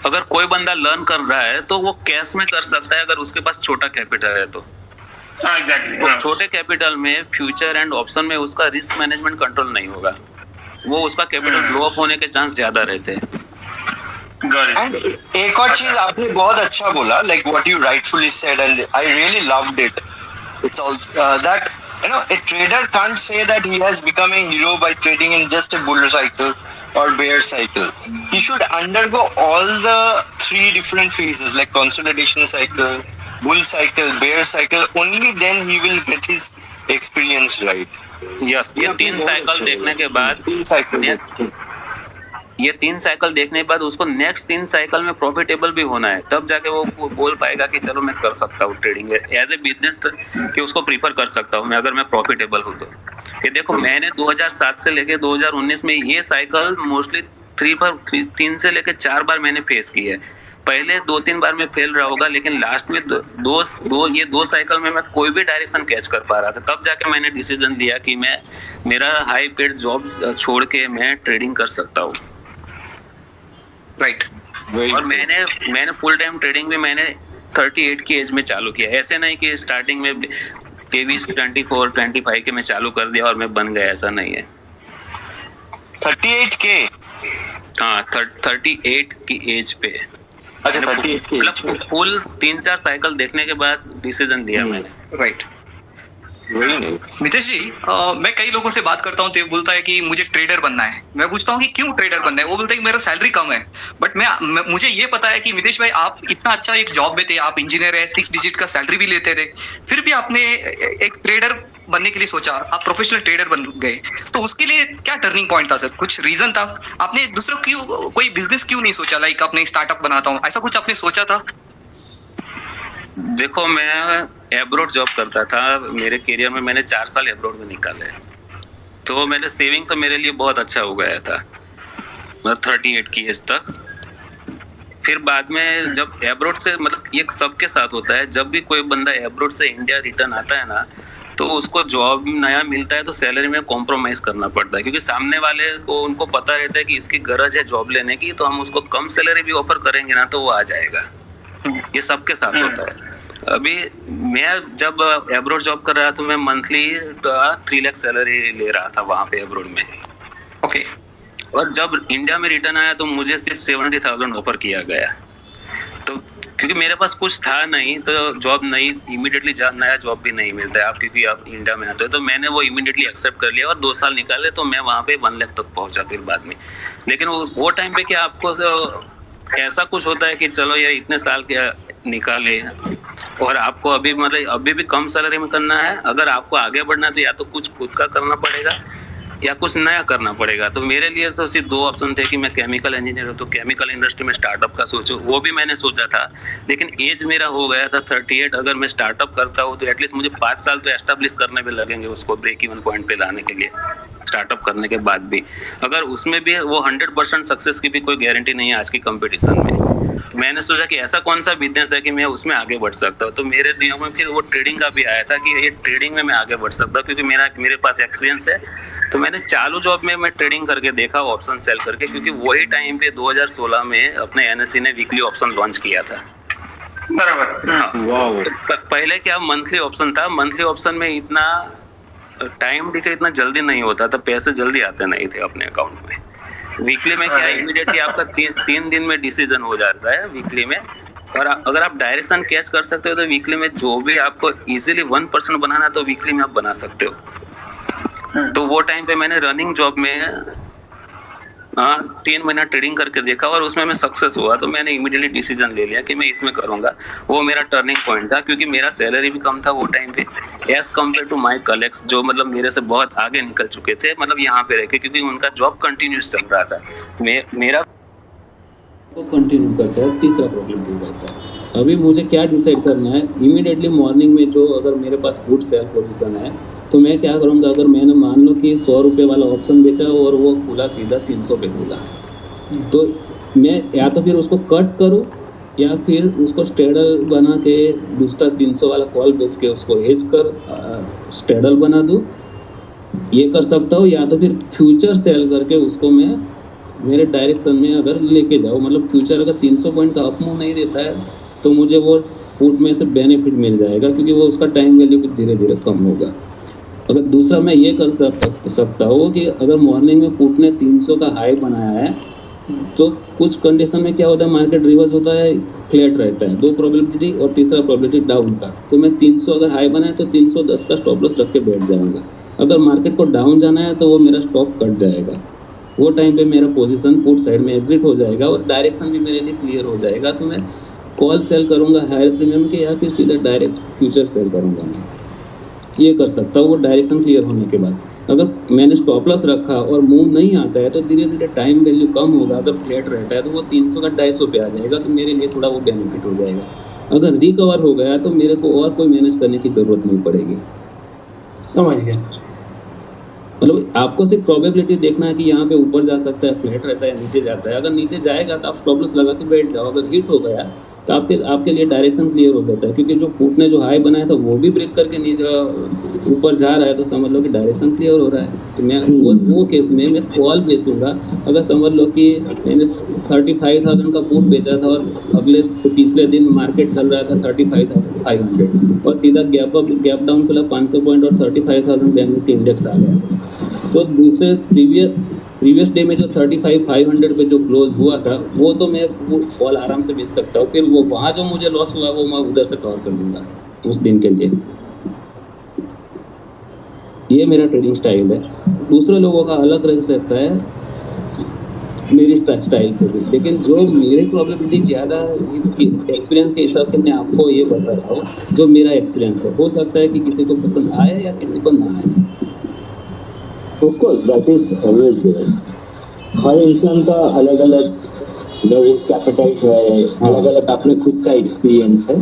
अगर कोई बंदा लर्न कर रहा है तो वो कैश में कर सकता है अगर उसके पास छोटा कैपिटल है तो. हाँ, exactly. तो छोटे कैपिटल में फ्यूचर एंड ऑप्शन में उसका रिस्क मैनेजमेंट कंट्रोल नहीं होगा. वो उसका कैपिटल ब्लो अप होने के चांस ज्यादा रहते हैं. And एक और चीज आपने बहुत अच्छा बोला, like what you rightfully said, and I really loved it. It's all that a trader can't say that he has become a hero by trading in just a bull cycle or bear cycle. He should undergo all the three different phases, like consolidation cycle, bull cycle, bear cycle. Only then he will get his experience right. Yes, ये तीन cycle देखने के बाद ये तीन cycle देखने के बाद उसको नेक्स्ट तीन साइकिल में प्रॉफिटेबल भी होना है, तब जाके वो बोल पाएगा कि चलो मैं कर सकता हूँ ट्रेडिंग एज ए बिजनेस कि उसको प्रीफर कर सकता हूँ मैं अगर मैं प्रॉफिटेबल हूँ तो. ये देखो मैंने 2007 से लेके 2019 में ये साइकिल मोस्टली 3 से लेके 4 बार मैंने फेस की है. पहले 2-3 बार में फेल रहा होगा, लेकिन लास्ट में दो साइकिल में मैं कोई भी डायरेक्शन कैच कर पा रहा था. तब जाके मैंने डिसीजन लिया कि मैं मेरा हाई पेड जॉब छोड़ के मैं ट्रेडिंग कर सकता हूँ. राइट. और मैंने फुल टाइम ट्रेडिंग भी मैंने 38 की एज में चालू किया. ऐसे नहीं कि स्टार्टिंग में 23, 24, 25 के मैं चालू कर दिया और मैं बन गया, ऐसा नहीं है. 38 के? हाँ, 38 की एज पे. अच्छा, 38 की एज पे. फुल 3-4 साइकिल देखने के बाद डिसीजन लिया मैंने. राइट. मितेश जी, मैं कई लोगों से बात करता हूँ तो बोलता है कि मुझे ट्रेडर बनना है. मैं पूछता हूँ कि क्यों ट्रेडर बनना है, वो बोलता है कि मेरा सैलरी कम है. बट मुझे ये पता है कि मितेश भाई आप इतना अच्छा एक जॉब में थे, आप इंजीनियर है, 6 डिजिट का सैलरी भी लेते थे, फिर भी आपने एक ट्रेडर बनने के लिए सोचा, आप प्रोफेशनल ट्रेडर बन गए. तो उसके लिए क्या टर्निंग पॉइंट था सर? कुछ रीजन था? आपने दूसरों क्यों कोई बिजनेस क्यों नहीं सोचा, लाइक अपने स्टार्टअप बनाता हूँ, ऐसा कुछ आपने सोचा था? देखो मैं एब्रोड जॉब करता था. मेरे करियर में मैंने 4 साल एब्रोड में निकाले, तो मैंने सेविंग तो मेरे लिए बहुत अच्छा हो गया था 38 की एज तक. फिर बाद में जब एब्रोड से, मतलब ये सबके साथ होता है, जब भी कोई बंदा एब्रोड से इंडिया रिटर्न आता है ना, तो उसको जॉब नया मिलता है तो सैलरी में कॉम्प्रोमाइज करना पड़ता है, क्योंकि सामने वाले को उनको पता रहता है कि इसकी गरज है जॉब लेने की, तो हम उसको कम सैलरी भी ऑफर करेंगे ना तो वो आ जाएगा. ये सबके साथ होता है. अभी मैं जब एब्रोड जॉब कर रहा था तो मैं मंथली 3 लाख सैलरी ले रहा था वहां पे एब्रोड में. ओके. और जब इंडिया में रिटर्न आया तो मुझे सिर्फ 70,000 ऑफर किया गया. तो क्योंकि मेरे पास कुछ था नहीं, तो जॉब नहीं इमीडिएटली नया जॉब भी नहीं मिलता है आप, क्योंकि आप इंडिया में आते हो. तो मैंने वो इमीडिएटली एक्सेप्ट कर लिया और 2 साल निकाले, तो मैं वहां पे 1 लाख तक पहुंचा फिर बाद में. लेकिन वो टाइम पे क्या आपको ऐसा कुछ होता है कि चलो यार इतने साल के निकाले और आपको अभी भी कम सैलरी में करना है. अगर आपको आगे बढ़ना है तो या तो कुछ खुद का करना पड़ेगा या कुछ नया करना पड़ेगा. तो मेरे लिए तो सिर्फ 2 ऑप्शन थे कि मैं केमिकल इंजीनियर हूँ तो केमिकल इंडस्ट्री में स्टार्टअप का सोचूं. वो भी मैंने सोचा था, लेकिन एज मेरा हो गया था 38. अगर मैं स्टार्टअप करता हूँ तो एटलीस्ट मुझे 5 साल तो एस्टेब्लिश करने में लगेंगे उसको ब्रेक इवन पॉइंट पे लाने के लिए. स्टार्टअप करने के बाद भी अगर उसमें भी वो 100% सक्सेस की भी कोई गारंटी नहीं है आज की कंपटीशन में. मैंने सोचा कि ऐसा कौन सा बिजनेस है कि मैं उसमें आगे बढ़ सकता हूँ। तो मेरे दिमाग में फिर वो ट्रेडिंग का भी आया था कि ये ट्रेडिंग में मैं आगे बढ़ सकता हूँ, क्योंकि मेरे पास एक्सपीरियंस है। तो मैंने चालू जॉब में मैं ट्रेडिंग करके देखा, ऑप्शन सेल करके, क्योंकि वही टाइम पे 2016 में अपने एनएससी ने वीकली ऑप्शन लॉन्च किया था। बराबर। हाँ। तो पहले क्या मंथली ऑप्शन था, मंथली ऑप्शन में इतना टाइम डिके इतना जल्दी नहीं होता था, पैसे जल्दी आते नहीं थे अपने अकाउंट में। वीकली में क्या इमीडिएटली आपका 3 दिन में डिसीजन हो जाता है वीकली में। और अगर आप डायरेक्शन कैच कर सकते हो तो वीकली में जो भी आपको इजीली 1% बनाना तो वीकली में आप बना सकते हो। तो वो टाइम पे मैंने रनिंग जॉब में 3 महीना ट्रेडिंग करके देखा और उसमें मैं सक्सेस हुआ। तो मैंने इमीडिएटली डिसीजन ले लिया कि मैं इसमें करूंगा। वो मेरा टर्निंग पॉइंट था, क्योंकि मेरा सैलरी भी कम था वो टाइम पे as compare to my colleagues, जो मतलब मेरे से बहुत आगे निकल चुके थे, मतलब यहाँ पे रह के, क्योंकि उनका जॉब कंटिन्यूस चल रहा था। मेरा को कंटिन्यू करता है। तीसरा प्रॉब्लम ये रहता है, अभी मुझे क्या डिसाइड करना है। इमीडिएटली मॉर्निंग में जो अगर मेरे पास गुड सेल पोजीशन है तो मैं क्या करूँगा, अगर मैंने मान लो कि 100 रुपये वाला ऑप्शन बेचा और वो खुला सीधा 300 पे खुला, तो मैं या तो फिर उसको कट करूँ या फिर उसको स्ट्रेडल बना के दूसरा 300 वाला कॉल बेच के उसको हेज कर स्ट्रेडल बना दूँ, ये कर सकता हूँ। या तो फिर फ्यूचर सेल करके उसको मैं मेरे डायरेक्शन में अगर लेके जाओ, मतलब फ्यूचर अगर 300 पॉइंट का अप मूव नहीं देता है तो मुझे वो पुट में से बेनिफिट मिल जाएगा, क्योंकि वो उसका टाइम वैल्यू कुछ धीरे धीरे कम होगा। अगर दूसरा मैं ये कर सकता हूँ कि अगर मॉर्निंग में पुट ने 300 का हाई बनाया है तो कुछ कंडीशन में क्या होता है, मार्केट रिवर्स होता है, फ्लैट रहता है, 2 प्रोबेबिलिटी और तीसरा प्रोबेबिलिटी डाउन का। तो मैं 300 अगर हाई बनाया तो 310 का स्टॉप लॉस रख के बैठ जाऊँगा। अगर मार्केट को डाउन जाना है तो वो मेरा स्टॉप कट जाएगा। वो टाइम पे मेरा पोजीशन पुट साइड में एग्जिट हो जाएगा और डायरेक्शन भी मेरे लिए क्लियर हो जाएगा। तो मैं कॉल सेल करूँगा हायर प्रीमियम के या फिर सीधा डायरेक्ट फ्यूचर सेल करूँगा। मैं ये कर सकता हूँ वो डायरेक्शन क्लियर होने के बाद। अगर मैंने स्टॉप लॉस रखा और मूव नहीं आता है तो धीरे धीरे टाइम वैल्यू कम होगा। अगर फ्लैट रहता है तो वो 300 का 250 पे आ जाएगा, तो मेरे लिए थोड़ा वो बेनिफिट हो जाएगा। अगर रिकवर हो गया तो मेरे को और कोई मैनेज करने की ज़रूरत नहीं पड़ेगी। समझ गया। मतलब आपको सिर्फ प्रोबेबिलिटी देखना है कि यहाँ पे ऊपर जा सकता है, फ्लैट रहता है, नीचे जाता है। अगर नीचे जाएगा तो आप स्टॉप लॉस लगा के बैठ जाओ। अगर हिट हो गया तो आपके लिए डायरेक्शन क्लियर हो जाता है, क्योंकि जो पुट ने जो हाई बनाया था वो भी ब्रेक करके नीचे ऊपर जा रहा है, तो समझ लो कि डायरेक्शन क्लियर हो रहा है। तो मैं वो केस में मैं कॉल बेच दूंगा। अगर समझ लो कि मैंने 35,000 का पुट बेचा था और पिछले दिन मार्केट चल रहा था 35,500 और सीधा गैप डाउन खुला 500 पॉइंट और 35,000 बैंक निफ्टी इंडेक्स आ गया। तो दूसरे प्रीवियस डे में जो 35,500 पे जो क्लोज हुआ था वो तो मैं वो कॉल आराम से बेच सकता हूँ। फिर वो वहाँ जो मुझे लॉस हुआ वो मैं उधर से कवर कर लूँगा उस दिन के लिए। ये मेरा ट्रेडिंग स्टाइल है। दूसरे लोगों का अलग रह सकता है मेरी स्टाइल से भी, लेकिन जो मेरे प्रोबेबिलिटी ज़्यादा एक्सपीरियंस के हिसाब से मैं आपको ये बता रहा हूँ जो मेरा एक्सपीरियंस है। हो सकता है कि किसी को पसंद आए या किसी को ना आए। Of course, that is always there. हर इंसान का अलग अलग रिस्क एपेटाइट है, अलग अलग अपने खुद का एक्सपीरियंस है।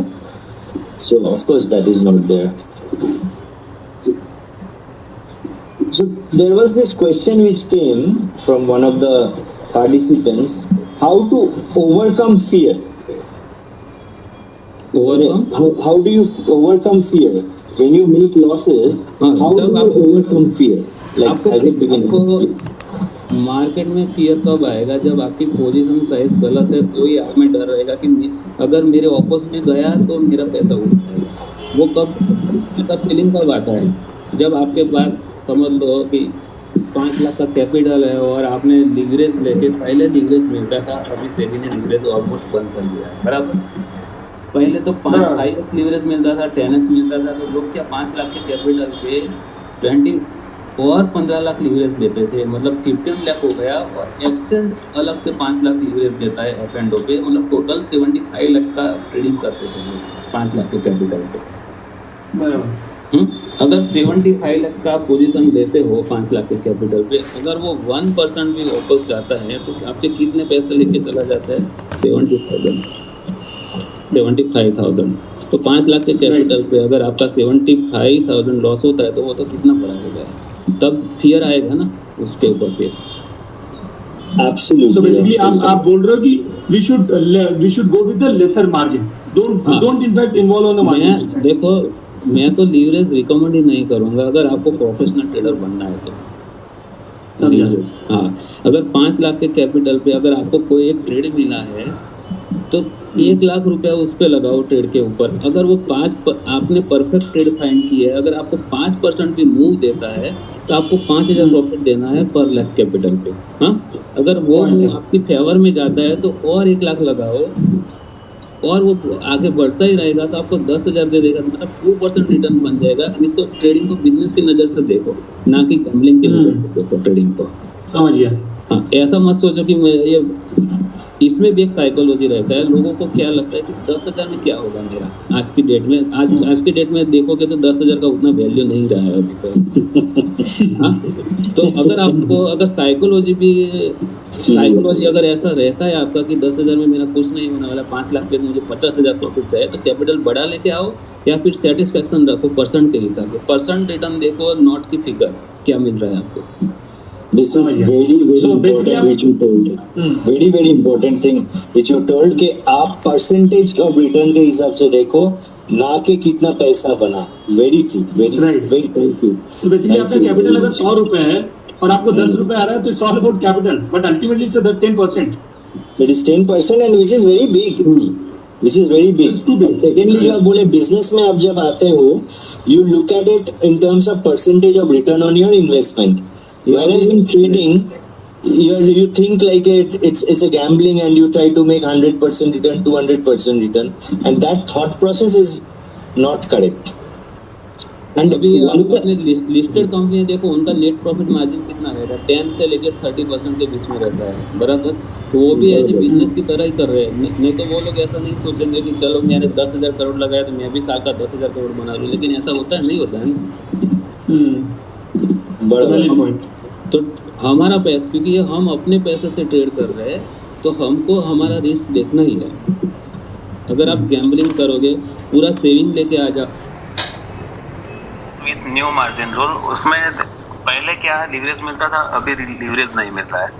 So of course that is not there. So there was this question which came from one of the participants: how to overcome fear. Overcome? How do you overcome fear when you make losses? How do you overcome fear? आपको market में fear कब आएगा? जब आपकी position size गलत है तो ही आप में डर रहेगा कि अगर मेरे ऑपोजिट में गया तो मेरा पैसा उड़ जाएगा। वो कब ऐसा फीलिंग कब आता है? जब आपके पास समझ लो कि 5 लाख का कैपिटल है और आपने लीवरेज लेके, पहले लीवरेज मिलता था, अभी सेबी ने लीवरेज ऑलमोस्ट बंद कर दिया है, बराबर। पहले तो 5x लीवरेज मिलता था, 10x मिलता था, तो लोग क्या 5 लाख के कैपिटल पे 20 और 15 लाख लीवरेज देते थे, मतलब 15 लाख हो गया। और एक्सचेंज अलग से 5 लाख लीवरेज देता है एफ एंड ओ पे, मतलब टोटल 75 लाख का ट्रेडिंग करते थे लोग 5 लाख के कैपिटल पे। अगर 75 लाख का पोजीशन लेते हो 5 लाख के कैपिटल पे, अगर वो 1% भी वापस जाता है तो आपके कितने पैसे लेके चला जाता है? 75,000। तो 5 लाख के कैपिटल पे अगर आपका 75,000 लॉस होता है तो वो तो कितना बड़ा हो गया। तब फियर आएगा ना उसके ऊपर पे। So Absolutely. basically आप बोल रहे हो कि we should go with the lesser margin. हाँ। Don't in fact involve on the मैं margin. देखो, मैं तो लीवरेज रिकमेंड ही नहीं करूंगा अगर आपको प्रोफेशनल ट्रेडर बनना है तो। समझा। हाँ, अगर 5 लाख के कैपिटल पे अगर आपको कोई एक ट्रेड मिला है तो 1 लाख रुपया उस पे लगाओ ट्रेड के ऊपर। अगर वो आपने परफेक्ट ट्रेड फाइंड किया है, अगर आपको 5% भी मूव देता है तो आपको 5,000 प्रॉफिट देना है पर लाख कैपिटल पे। हाँ, अगर वो मूव आपकी फेवर में जाता है तो और 1 लाख लगाओ और वो आगे बढ़ता ही रहेगा तो आपको 10,000 दे देगा, मतलब 2% रिटर्न बन जाएगा। इसको ट्रेडिंग को बिजनेस की नज़र से देखो, ना कि गैम्बलिंग की नज़र से देखो ट्रेडिंग को। समझ गया। हाँ, ऐसा मत सोचो कि मैं ये, इसमें भी एक साइकोलॉजी रहता है। लोगों को क्या लगता है कि 10,000 में क्या होगा मेरा। आज की डेट में आज की डेट में देखोगे तो 10,000 का उतना वैल्यू नहीं रहा है अभी तक। हाँ, तो अगर साइकोलॉजी अगर ऐसा रहता है आपका कि 10,000 में मेरा कुछ नहीं होने वाला, 5 लाख पे मुझे 50,000 प्रॉफिट है, तो कैपिटल बढ़ा लेके आओ या फिर सेटिस्फेक्शन रखो परसेंट के हिसाब से। परसेंट रिटर्न देखो, नॉट की फिगर क्या मिल रहा है आपको। This is very important which you told. Very important thing which you told कि आप परसेंटेज ऑफ रिटर्न के हिसाब से देखो, ना कि कितना पैसा बना। Very true. Very thank you. So basically आपका कैपिटल अगर 100 रुपए है और आपको 10 रुपए आ रहा है तो it's all about capital, but ultimately it's 10%. It is 10% and which is very big. Which is very big. Secondly, जो आप बोले बिजनेस में आप जब आते हो, you look at it in terms of percentage of return on your investment. Whereas in trading, you think like it's a gambling and you try to make 100% return, 200% return, and that thought process is not correct. And अभी आपने listed company देखो, उनका net profit margin कितना रहता है, 10 से लेकर 30% के बीच में रहता है, बराबर। तो वो भी ऐसे बिजनेस की तरह ही कर रहे हैं। नहीं तो वो लोग ऐसा नहीं सोचेंगे कि चलो मैंने 10,000 करोड़ लगाया तो मैं भी साल का 10,000 करोड़ बना लूँ, लेकिन ऐसा होता है नहीं होता है ना। तो हमारा पैसा, क्योंकि हम अपने पैसे से ट्रेड कर रहे हैं तो हमको हमारा रिस्क देखना ही है। अगर आप गैम्बलिंग करोगे, पूरा सेविंग लेके आ जाओ विथ न्यू मार्जिन रूल, उसमें पहले क्या लीवरेज मिलता था, अभी लीवरेज नहीं मिल रहा है।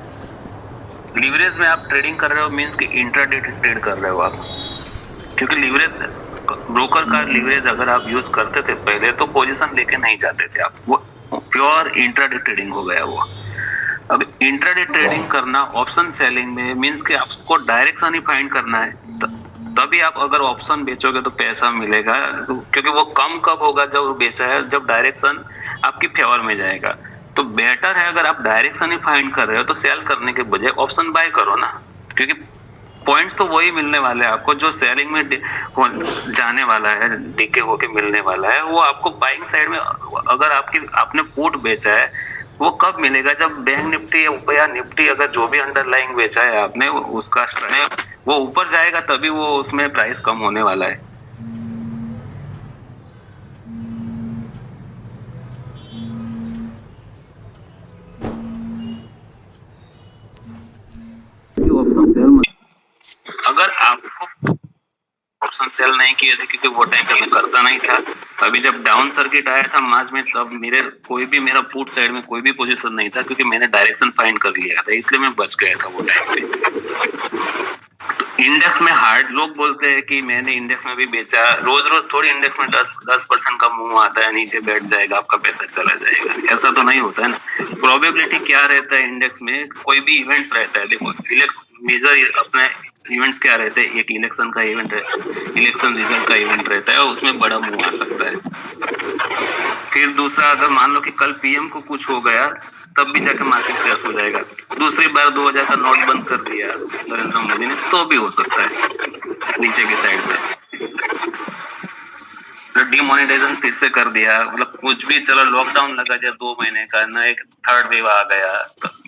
लीवरेज में आप ट्रेडिंग कर रहे हो मींस कि इंट्राडे ट्रेड कर रहे हो आप, क्योंकि लीवरेज ब्रोकर का लीवरेज अगर आप यूज करते थे पहले तो पोजीशन लेके नहीं जाते थे आप, वो प्योर इंट्राडे ट्रेडिंग हो गया वो। अब इंट्राडे ट्रेडिंग करना ऑप्शन सेलिंग में मींस कि आपको डायरेक्शन ही फाइंड करना है, तभी आप अगर ऑप्शन बेचोगे तो पैसा मिलेगा, क्योंकि वो कम कब होगा जब बेचा है, जब डायरेक्शन आपकी फेवर में जाएगा। तो बेटर है अगर आप डायरेक्शन ही फाइंड कर रहे हो तो सेल करने के बजाय ऑप्शन बाय करो ना, क्योंकि पॉइंट्स तो वही मिलने वाले हैं आपको जो सेलिंग में जाने वाला है, डीके होके मिलने वाला है, वो आपको बाइंग साइड में अगर आपने पुट बेचा है वो कब मिलेगा, जब बैंक निफ्टी या निफ्टी अगर जो भी अंडरलाइंग बेचा है आपने उसका वो ऊपर जाएगा, तभी वो उसमें प्राइस कम होने वाला है। अगर आपको ऑप्शन सेल नहीं किए थे, क्योंकि वो टाइम पे मैं करता नहीं था, अभी जब डाउन सर्किट आया था मार्च में, तब मेरा पुट साइड में कोई भी पोजीशन नहीं था, क्योंकि मैंने डायरेक्शन फाइंड कर लिया था, इसलिए मैं बच गया था वो टाइम पे। इंडेक्स में हार्ड लोग बोलते हैं कि मैंने इंडेक्स में भी बेचा, रोज थोड़ी इंडेक्स में 10% का मूव आता है, नीचे बैठ जाएगा आपका पैसा चला जाएगा, ऐसा तो नहीं होता है ना। प्रोबेबिलिटी क्या रहता है इंडेक्स में, कोई भी इवेंट्स रहता है, देखो मेजर अपने इवेंट्स क्या रहते हैं, एक इलेक्शन का इवेंट है, इलेक्शन रिजल्ट का इवेंट रहता है, उसमें बड़ा मूव आ सकता है। फिर दूसरा, अगर मान लो कि कल पीएम को कुछ हो गया तब भी जाके मार्केट क्रैश हो जाएगा। दूसरी बार 2000 का नोट बंद कर दिया नरेंद्र मोदी ने, तो भी हो सकता है नीचे की साइड पे। डिमोनेटाइजेशन फिर से कर दिया, मतलब कुछ भी, चलो लॉकडाउन लगा जाए 2 महीने का ना, एक थर्ड वेव आ गया,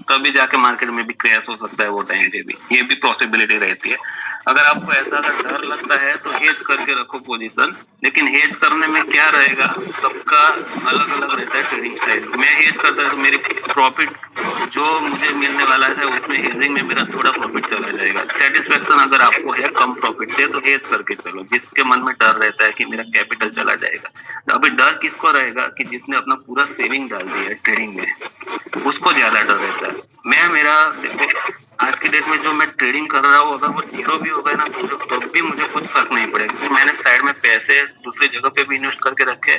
तभी जाके मार्केट में भी क्रैश हो सकता है वो टाइम पे भी, ये भी पॉसिबिलिटी रहती है। अगर आपको ऐसा अगर डर लगता है तो हेज करके रखो पोजीशन, लेकिन हेज करने में क्या रहेगा, सबका अलग अलग रहता है ट्रेडिंग स्टाइल। मैं हेज करता हूँ तो मेरी प्रॉफिट जो मुझे मिलने वाला है उसमें हेजिंग में मेरा थोड़ा प्रॉफिट चला जाएगा। सेटिस्फेक्शन अगर आपको है कम प्रॉफिट से तो हेज करके चलो, जिसके मन में डर रहता है कि मेरा कैपिटल चला जाएगा। अभी डर किसको रहेगा कि जिसने अपना पूरा सेविंग डाल दिया है ट्रेडिंग में, उसको ज्यादा डर रहता है। मेरा देखो, आज की डेट में जो मैं ट्रेडिंग कर रहा हूँ, अगर वो जीरो भी हो गया ना तो भी मुझे कुछ फर्क नहीं पड़ेगा, क्योंकि मैंने साइड में पैसे दूसरी जगह पे भी इन्वेस्ट करके रखे,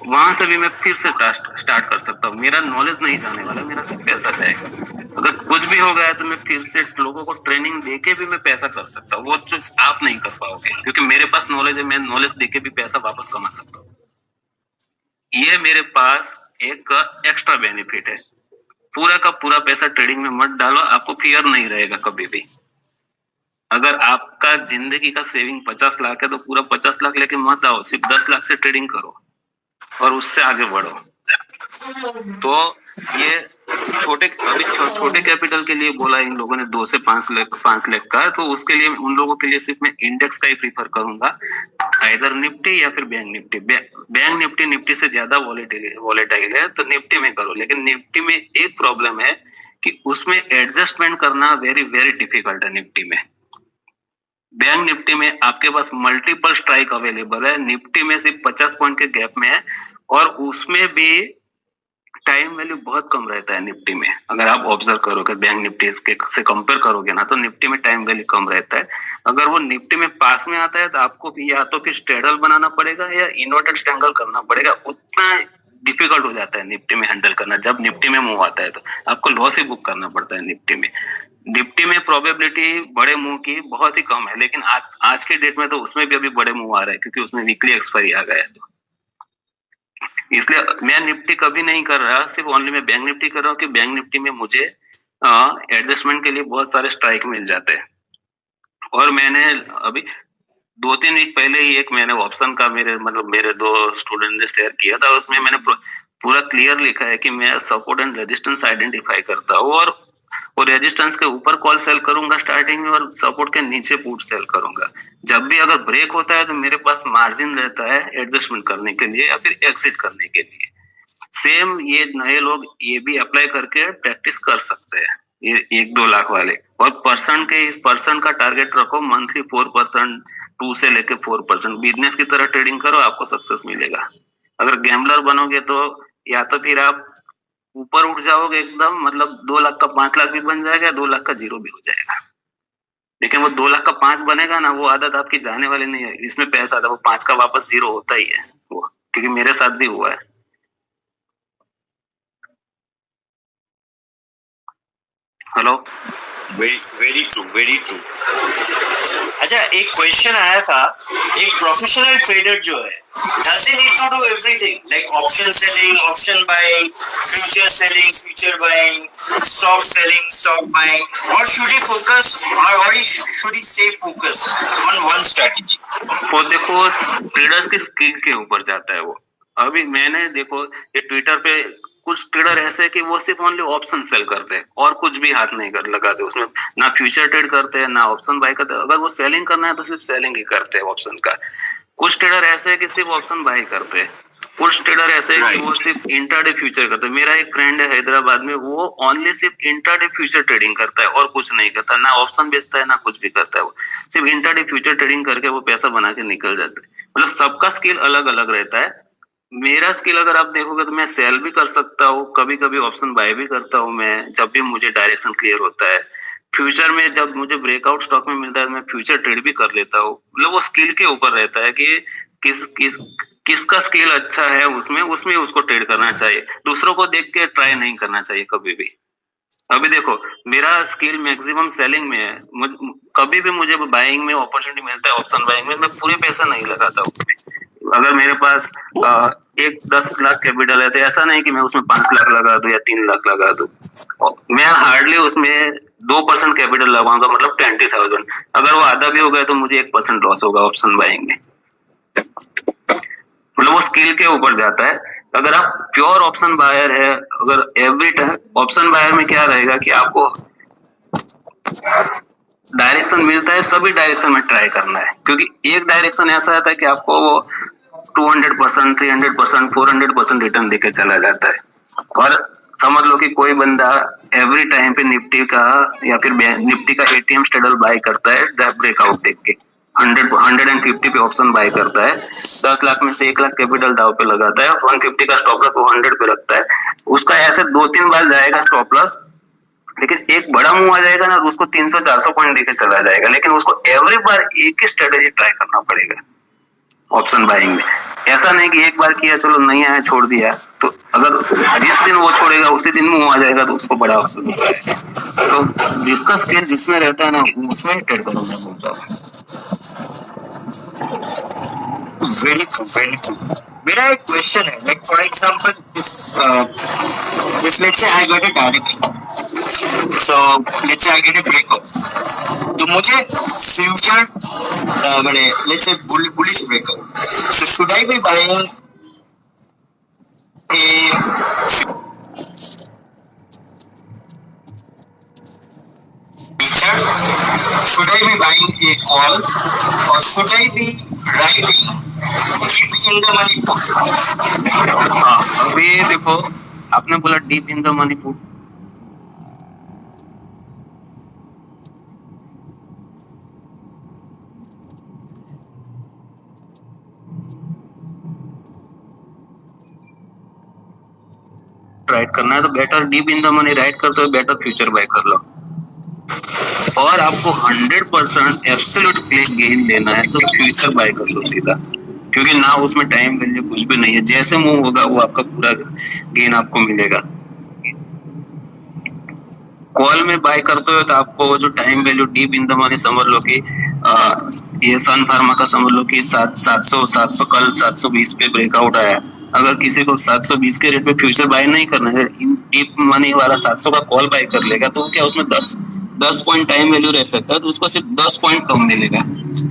वहां से भी मैं फिर से स्टार्ट कर सकता हूँ। मेरा नॉलेज नहीं जाने वाला, मेरा सिर्फ पैसा जाएगा। अगर कुछ भी हो गया तो मैं फिर से लोगों को ट्रेनिंग देके भी मैं पैसा कर सकता हूँ, वो चीज आप नहीं कर पाओगे, क्योंकि मेरे पास नॉलेज है, मैं नॉलेज देके भी पैसा वापस कमा सकता हूँ। ये मेरे पास एक एक्स्ट्रा बेनिफिट है। पूरा का पूरा पैसा ट्रेडिंग में मत डालो, आपको फियर नहीं रहेगा कभी भी। अगर आपका जिंदगी का सेविंग 50 लाख है तो पूरा 50 लाख लेके मत आओ, सिर्फ 10 लाख से ट्रेडिंग करो और उससे आगे बढ़ो। तो ये छोटे कैपिटल के लिए बोला इन लोगों ने 2 से 5 लाख का, तो उसके लिए उन लोगों के लिए सिर्फ मैं इंडेक्स का ही प्रीफर करूंगा, आइदर निफ्टी या फिर बैंक निफ्टी। बैंक निफ्टी से ज्यादा वॉलेटाइल है तो निफ्टी में करो, लेकिन निफ्टी में एक प्रॉब्लम है कि उसमें एडजस्टमेंट करना वेरी वेरी डिफिकल्ट है निफ्टी में। बैंक निफ्टी में आपके पास मल्टीपल स्ट्राइक अवेलेबल है, निफ्टी में सिर्फ 50 पॉइंट के गैप में है, और उसमें भी टाइम वैल्यू बहुत कम रहता है निफ्टी में। अगर आप ऑब्जर्व करोगे बैंक निफ्टी से कंपेयर करोगे ना, तो निफ्टी में टाइम वैल्यू कम रहता है। अगर वो निफ्टी में पास में आता है तो आपको या तो फिर स्ट्रेडल बनाना पड़ेगा या इन्वर्टेड स्ट्रैंगल करना पड़ेगा, उतना डिफिकल्ट हो जाता है निफ्टी में हैंडल करना। जब निफ्टी में मूव आता है तो आपको लॉस ही बुक करना पड़ता है निफ्टी में। निफ्टी में प्रोबेबिलिटी बड़े मूव की बहुत ही कम है, लेकिन आज के डेट में तो उसमें भी अभी बड़े मूव आ रहे हैं, क्योंकि उसमें वीकली एक्सपायरी आ गया है। तो इसलिए मैं निफ्टी कभी नहीं कर रहा, सिर्फ ओनली मैं बैंक निफ्टी कर रहा हूँ कि बैंक निफ्टी में मुझे एडजस्टमेंट के लिए बहुत सारे स्ट्राइक मिल जाते हैं। और मैंने अभी 2-3 वीक पहले ही एक मैंने ऑप्शन का मेरे 2 स्टूडेंट ने शेयर किया था, उसमें मैंने पूरा क्लियर लिखा है कि मैं सपोर्ट एंड रेजिस्टेंस आइडेंटिफाई करता हूँ, और वो रेजिस्टेंस के ऊपर कॉल सेल करूंगा स्टार्टिंग में, और सपोर्ट के नीचे पुट सेल करूंगा। जब भी अगर ब्रेक होता है तो मेरे पास मार्जिन रहता है एडजस्टमेंट करने के लिए या फिर एग्जिट करने के लिए। सेम ये नए लोग ये भी अप्लाई करके प्रैक्टिस कर सकते हैं, ये 1-2 लाख वाले। और इस पर्सन का टारगेट रखो मंथली 4%, 2 से लेके 4%। बिजनेस की तरह ट्रेडिंग करो, आपको सक्सेस मिलेगा। अगर गैम्बलर बनोगे तो या तो फिर आप ऊपर उठ जाओगे एकदम, मतलब 2 लाख का 5 लाख भी बन जाएगा, 2 लाख का 0 भी हो जाएगा। लेकिन वो 2 लाख का 5 बनेगा ना, वो आदत आपकी जाने वाली नहीं है। इसमें पैसा था, वो 5 का वापस 0 होता ही है वो, क्योंकि मेरे साथ भी हुआ है। Hello, very true, very true. अच्छा, एक क्वेश्चन आया था, एक प्रोफेशनल ट्रेडर जो है, does he need to do everything like option selling, option buying, future selling, future buying, stock selling, stock buying, or should he focus or should he stay focused on one strategy? वो देखो traders की skill के ऊपर जाता है वो। अभी मैंने देखो ये ट्विटर पे कुछ ट्रेडर ऐसे कि वो सिर्फ ओनली ऑप्शन सेल करते हैं और कुछ भी हाथ नहीं लगाते उसमें, ना फ्यूचर ट्रेड करते हैं ना ऑप्शन बाय करते हैं। अगर वो सेलिंग करना है तो सिर्फ सेलिंग ही करते हैं ऑप्शन का। कुछ ट्रेडर ऐसे है कि सिर्फ ऑप्शन बाय करते हैं, कुछ ट्रेडर ऐसे है कि वो सिर्फ इंट्राडे फ्यूचर करते हैं। मेरा एक फ्रेंड है हैदराबाद में, वो ओनली सिर्फ इंट्राडे फ्यूचर ट्रेडिंग करता है और कुछ नहीं करता, ना ऑप्शन बेचता है ना कुछ भी करता है। वो सिर्फ इंट्राडे फ्यूचर ट्रेडिंग करके वो पैसा बना के निकल जाता है। मतलब सबका स्किल अलग अलग रहता है। मेरा स्किल अगर आप देखोगे तो मैं सेल भी कर सकता हूँ, कभी कभी ऑप्शन बाय भी करता हूँ मैं, जब भी मुझे डायरेक्शन क्लियर होता है। फ्यूचर में जब मुझे ब्रेकआउट स्टॉक में मिलता है तो मैं फ्यूचर ट्रेड भी कर लेता हूँ। मतलब वो स्किल के ऊपर रहता है कि किसका स्किल अच्छा है, उसमें उसको ट्रेड करना चाहिए। दूसरों को देख के ट्राई नहीं करना चाहिए कभी भी। अभी देखो मेरा स्किल मैक्सिमम सेलिंग में है, कभी भी मुझे बाइंग में अपॉर्चुनिटी मिलता है, ऑप्शन बाइंग में, मैं पूरे पैसा नहीं लगाता उसमें। अगर मेरे पास 10 लाख कैपिटल है तो ऐसा नहीं कि मैं उसमें 5 लाख लगा दूं या 3 लाख लगा दूं। मैं हार्डली उसमें 2% कैपिटल लगाऊंगा, मतलब 20,000। अगर वो आधा भी हो गया तो मुझे 1% लॉस होगा ऑप्शन बाइंग में। मतलब वो स्किल के ऊपर जाता है। अगर आप प्योर ऑप्शन बायर है, अगर एवरी टाइम ऑप्शन बायर में क्या रहेगा कि आपको डायरेक्शन मिलता है, सभी डायरेक्शन में ट्राई करना है, क्योंकि एक डायरेक्शन ऐसा आता है कि आपको वो 200%, 300%, 400% रिटर्न देके चला जाता है। और समझ लो कि कोई बंदा एवरी टाइम पे निफ्टी का या फिर निफ्टी का एटीएम स्ट्रेडल बाय करता है ब्रेकआउट देख के, 150 पे ऑप्शन बाय करता है, 10 लाख में से 1 लाख कैपिटल दाव पे लगाता है, 150 का स्टॉप लॉस वो 100 पे रखता है। उसका ऐसे 2-3 बार जाएगा स्टॉप लॉस, लेकिन एक बड़ा मूव आ जाएगा ना, तो उसको 300-400 पॉइंट देके चला जाएगा, लेकिन उसको एवरी बार एक ही स्ट्रेटेजी ट्राई करना पड़ेगा ऑप्शन बाइंग में। ऐसा नहीं कि एक बार किया चलो नहीं आया छोड़ दिया, तो अगर जिस दिन वो छोड़ेगा उसी दिन मूव आ जाएगा तो उसको बड़ा ऑप्शन होता है। तो जिसका स्किल जिसमें रहता है ना, उसमें ही ट्रेड करो, मैं बोलता हूँ। Very true, very true. मेरा एक क्वेश्चन है, like for example, if let's say I got a direction, so let's say I get a breakout, तो मुझे future मैंने let's say bullish breakout, so should I be buying a future? Should I be buying a call, or should I be writing deep in the money put? हाँ, अभी देखो आपने बोला deep in the money put, right करना है तो better deep in the money right करते हो, बेटर फ्यूचर बाय कर लो। और आपको 100% एब्सोल्यूट क्लिक गेन लेना है तो फ्यूचर बाय कर लो सीधा, क्योंकि ना उसमें टाइम वैल्यू कुछ भी नहीं है, जैसे मूव होगा वो आपका पूरा गेन आपको मिलेगा। कॉल में बाय करते हो तो आपको जो time value deep in the money समझ लो कि ये सन फार्मा का समझ लो कि 700 कल 720 पे ब्रेकआउट आया, अगर किसी को 720 के रेट पे फ्यूचर बाय नहीं करना है, डीप मनी वाला 700 का कॉल बाय कर लेगा तो क्या उसमें 10 पॉइंट टाइम वैल्यू रह सकता है, तो उसको सिर्फ 10 पॉइंट कम मिलेगा।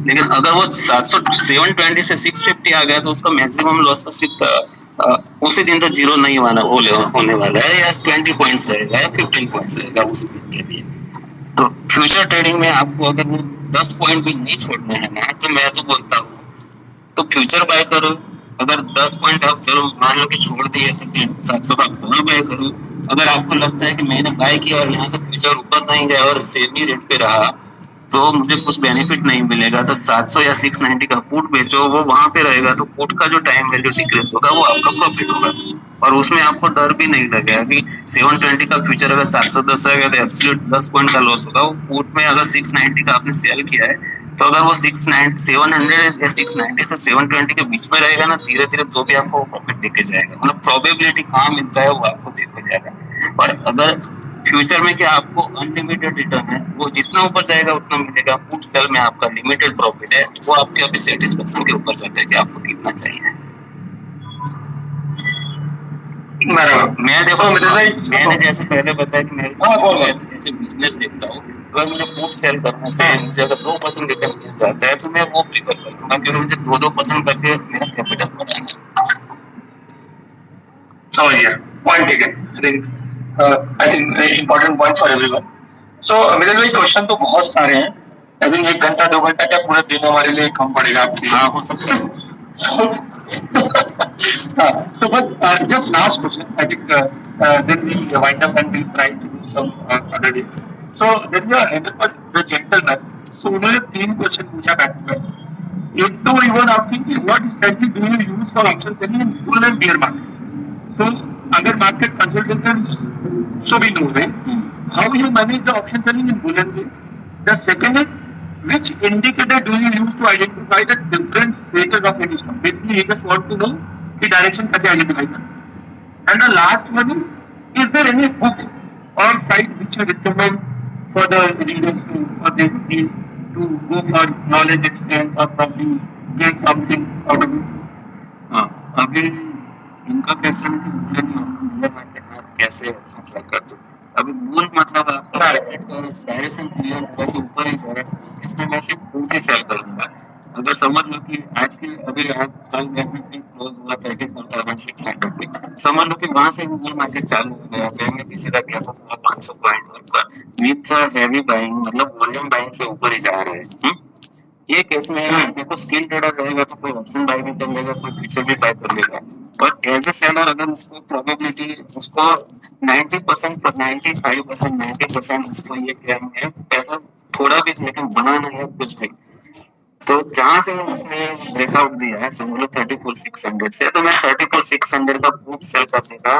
लेकिन अगर वो 720 से 650 आ गया तो उसका मैक्सिमम लॉस तो सिर्फ उसी दिन तो जीरो नहीं होने वाला है, या 20 पॉइंट्स रहेगा या 15 पॉइंट्स रहेगा उस दिन के लिए। तो फ्यूचर ट्रेडिंग में आपको अगर वो 10 पॉइंट भी नहीं छोड़ना है ना, तो मैं तो बोलता हूँ तो फ्यूचर बाय करो। अगर 10 पॉइंट आप चलो मान लो कि छोड़ दिए तो 700 का कॉल बाय करो। अगर आपको लगता है कि मैंने बाय किया और यहाँ से फ्यूचर ऊपर नहीं गया और सेम ही रेट पे रहा तो मुझे कुछ बेनिफिट नहीं मिलेगा, तो 700 या 690 का पुट बेचो, वो वहां पे रहेगा, तो पुट का जो टाइम वैल्यू डिक्रीज होगा वो आपका प्रॉफिट होगा, और उसमें आपको डर भी नहीं लगेगा कि 720 का फ्यूचर अगर 710 रहेगा तो एब्सोल्यूट 10 पॉइंट का लॉस होगा। वो पुट में अगर 690 का आपने सेल किया है तो अगर वो 700 या 690 से 720 के बीच में रहेगा ना, धीरे धीरे तो भी आपको प्रॉफिट देके जाएगा, मतलब प्रोबेबिलिटी कहाँ मिलता है वो आपको देके जाएगा। और अगर फ्यूचर में क्या आपको अनलिमिटेड रिटर्न है, वो जितना ऊपर जाएगा उतना मिलेगा। पुट सेल में आपका लिमिटेड प्रॉफिट है, वो आपके अभी सेटिस्फेक्शन के ऊपर जाता है कि आपको कितना चाहिए। मैं देखो मैंने जैसे पहले बताया कि मैं ऐसे बिजनेस देखता हूँ, अगर मुझे पुट सेल करने से मुझे अगर 2% रिटर्न मिल जाता है तो मैं वो प्रीफर करूंगा, क्योंकि मुझे 2% करके मेरा कैपिटल बढ़ाना। समझ गया पॉइंट, ठीक है। I think important point for everyone. So मेरे लिए क्वेश्चन तो बहुत सारे हैं, आई थिंक 1 घंटा 2 घंटा क्या पूरा दिन हमारे लिए कम पड़ेगा आपके लिए। हाँ, हो सकता है। So but just last question, I think then we wind up and we'll try to do some other day. So then we are headed for the gentleman. So उन्होंने 3 क्वेश्चन पूछा बैक टू बैक। एक तो even asking कि what strategy do you use for option selling in bull and bear market? So अगर market consultants so we know right how you manage the option selling in bull and bear. The second is which indicator do you use to identify the different stages of any stock? Basically, you just want to know the direction कैसे identify करना. And the last one is there any book or site which you recommend for the readers to go for knowledge exchange or probably get something out of it? हाँ, अभी इनका question है कि bull market में आप कैसे cell करते हो। अभी बुल मतलब आपका डायरेक्शन क्लियर होगा कि ऊपर ही जा रहा है, इसमें मैं सिर्फ पुट ही सेल करूंगा। अगर समझ लो कि आज की अभी आज कल क्लोज हुआ 34,600 पे, समझ लो कि वहां से बुल मार्केट चालू हो गया, बैंक में सीधा गया तो 500 पॉइंट ऊपर विथ हैवी बाइंग, मतलब वॉल्यूम बाइंग से ऊपर ही जा रहे हैं। ये केस में देखो स्किल ट्रेडर रहेगा तो कोई ऑप्शन बाय भी कर लेगा, कोई फ्यूचर भी बाय कर लेगा, और एज ए सेलर अगर उसको प्रोबेबिलिटी उसको 90% पर 95% 90% उसको ये क्या है पैसा थोड़ा भी लेकिन बनाना है कुछ भी, तो जहां से उसने ब्रेकआउट दिया है समझ लो 34,600 से, तो मैं 34,600 का पुट सेल करने का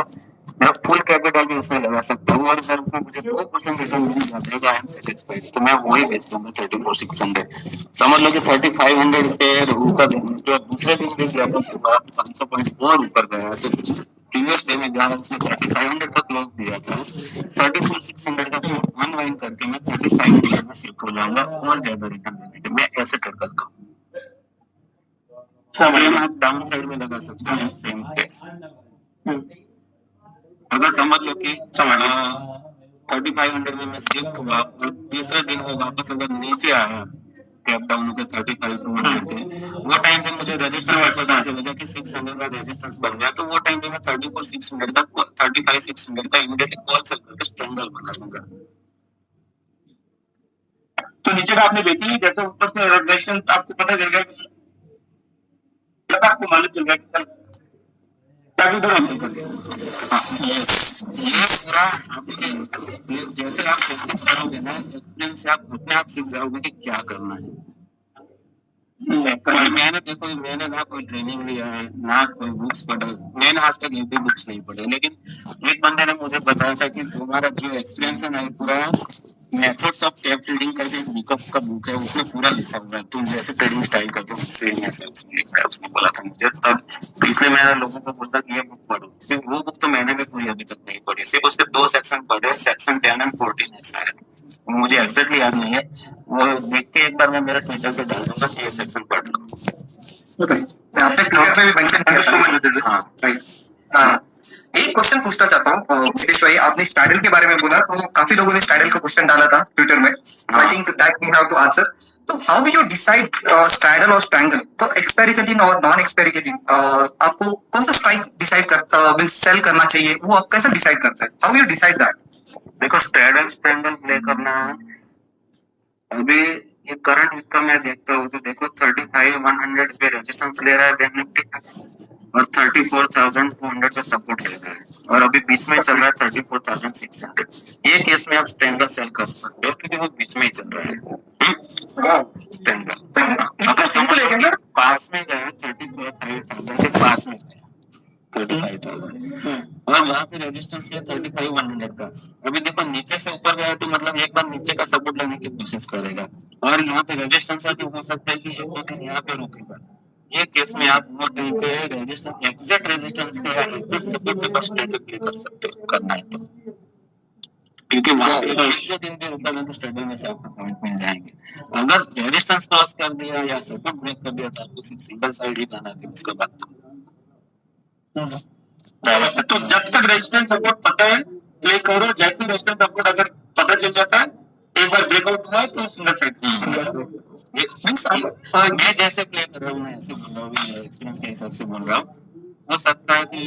मैं फुल कैपिटल भी उसमें लगा सकता हूँ, और अगर उसमें मुझे 2% रिटर्न मिल जाता है तो आई एम सेटिस्फाइड, तो मैं वही बेच दूंगा 34,600। समझ लो कि 3,500 पे ऊपर जो दूसरे दिन भी गया 500 पॉइंट और ऊपर गया, तो प्रीवियस डे में जहाँ उसने 3,500 का क्लोज दिया था, 34,600 का अनवाइंड करके मैं 3,500 में शिफ्ट हो जाऊंगा और ज्यादा रिटर्न देने के, मैं ऐसे कर करता हूँ। सेम आप डाउन साइड में लगा सकते हैं, सेम केस। अगर समझ लो कि 3,500 में मैं शिफ्ट हुआ और तीसरे दिन वो वापस अगर नीचे आया कैप डाउन होकर 35,200 पे, वो टाइम पे मुझे रजिस्टर पता चलेगा कि 600 का रेजिस्टेंस बन गया, तो वो टाइम पे मैं 34,600 का 35,600 का इमीडिएटली कॉल सेल करके स्ट्रेंगल बना दूंगा। तो नीचे का आपने देखी, जैसे ऊपर से रेजिस्टेंस आपको पता चल गया, आपको मालूम चल गया कि ताकि थोड़ा अमल कर दिया। ये पूरा आपके जैसे आप प्रैक्टिस करोगे ना, एक्सपीरियंस से आप अपने आप सीख जाओगे कि क्या करना है। मैंने देखो, मैंने ना कोई ट्रेनिंग लिया है, ना कोई बुक्स पढ़ा, मैंने आज तक एक भी बुक्स नहीं पढ़े, लेकिन एक बंदे ने मुझे बताया था कि तुम्हारा जो एक्सपीरियंस है ना, पूरा मेथड्स ऑफ टेप रीडिंग करके बुक का बुक है, उसमें पूरा लिखा हुआ है, तुम जैसे ट्रेडिंग स्टाइल करते हो सेम ऐसे उसमें लिखा है। उसने बोला था मुझे तब, इसलिए मैंने लोगों को बोला कि ये बुक पढ़ो, क्योंकि वो बुक तो मैंने भी कोई अभी तक नहीं पढ़ी, सिर्फ उसके 2 सेक्शन पढ़े, सेक्शन 10 और 14 है शायद, मुझे एग्जैक्टली याद नहीं है, वो देख के एक बार मैं मेरे ट्विटर पे डाल दूंगा कि ये सेक्शन पढ़ लो। आपने क्लाउड में भी मेंशन किया था। हाँ, एक क्वेश्चन पूछना चाहता हूँ नितेश भाई, आपने स्ट्रैडल के बारे में बोला, तो काफी लोगों ने स्ट्रैडल का क्वेश्चन डाला था ट्विटर में, I think that we have to answer. तो हाउ यू डिसाइड स्ट्रैडल और स्ट्रैंगल, तो एक्सपायरी के दिन और नॉन एक्सपायरी के दिन आपको कौन सा स्ट्राइक डिसाइड करता सेल करना चाहिए, वो आप कैसे डिसाइड करते हैं, हाउ यू डिसाइड दैट? देखो, स्ट्रैडल स्ट्रैंगल प्ले करना अभी ये करंट वीक का मैं देखता हूँ, तो देखो 35,100 पे रेजिस्टेंस ले रहा है बैंक निफ्टी और 34,200 पे सपोर्ट ले रहा है, और अभी बीच में चल रहा है 34,600। ये केस में आप स्ट्रैंगल सेल कर सकते हो, क्योंकि वो बीच में ही चल रहा है स्ट्रैंगल। सिंपल है ना, पास में गया 34,000 के पास में गया 35,000, और वहां पे रेजिस्टेंस है 35,100 का। अभी देखो नीचे से ऊपर गया तो मतलब एक बार नीचे का सपोर्ट लेने की कोशिश करेगा, और यहाँ पे रेजिस्टेंस है तो हो सकता है कि एक दो दिन यहाँ पे रुकेगा। ये केस में आप वो टाइम पे रेजिस्टेंस एग्जैक्ट रेजिस्टेंस के या एग्जैक्ट सपोर्ट के पास ट्रेड प्ले कर सकते हो, करना है तो, क्योंकि वहां पे एक दो दिन भी रुका तो स्टेबल में से आपको पॉइंट मिल जाएंगे। अगर रेजिस्टेंस क्रॉस कर दिया या सपोर्ट ब्रेक कर दिया तो आपको सिर्फ सिंगल साइड ही जाना है उसके बाद। तो जब तक रेजिस्टेंस सपोर्ट पता है प्ले करो, जैसे रेजिस्टेंस सपोर्ट अगर पता चल जाता है, एक बार ब्रेकआउट हुआ तो सिंगल साइड। मैं जैसे प्ले कर रहा हूँ मैं ऐसे बोल रहा हूँ, एक्सपीरियंस के हिसाब से बोल रहा हूँ। हो सकता है कि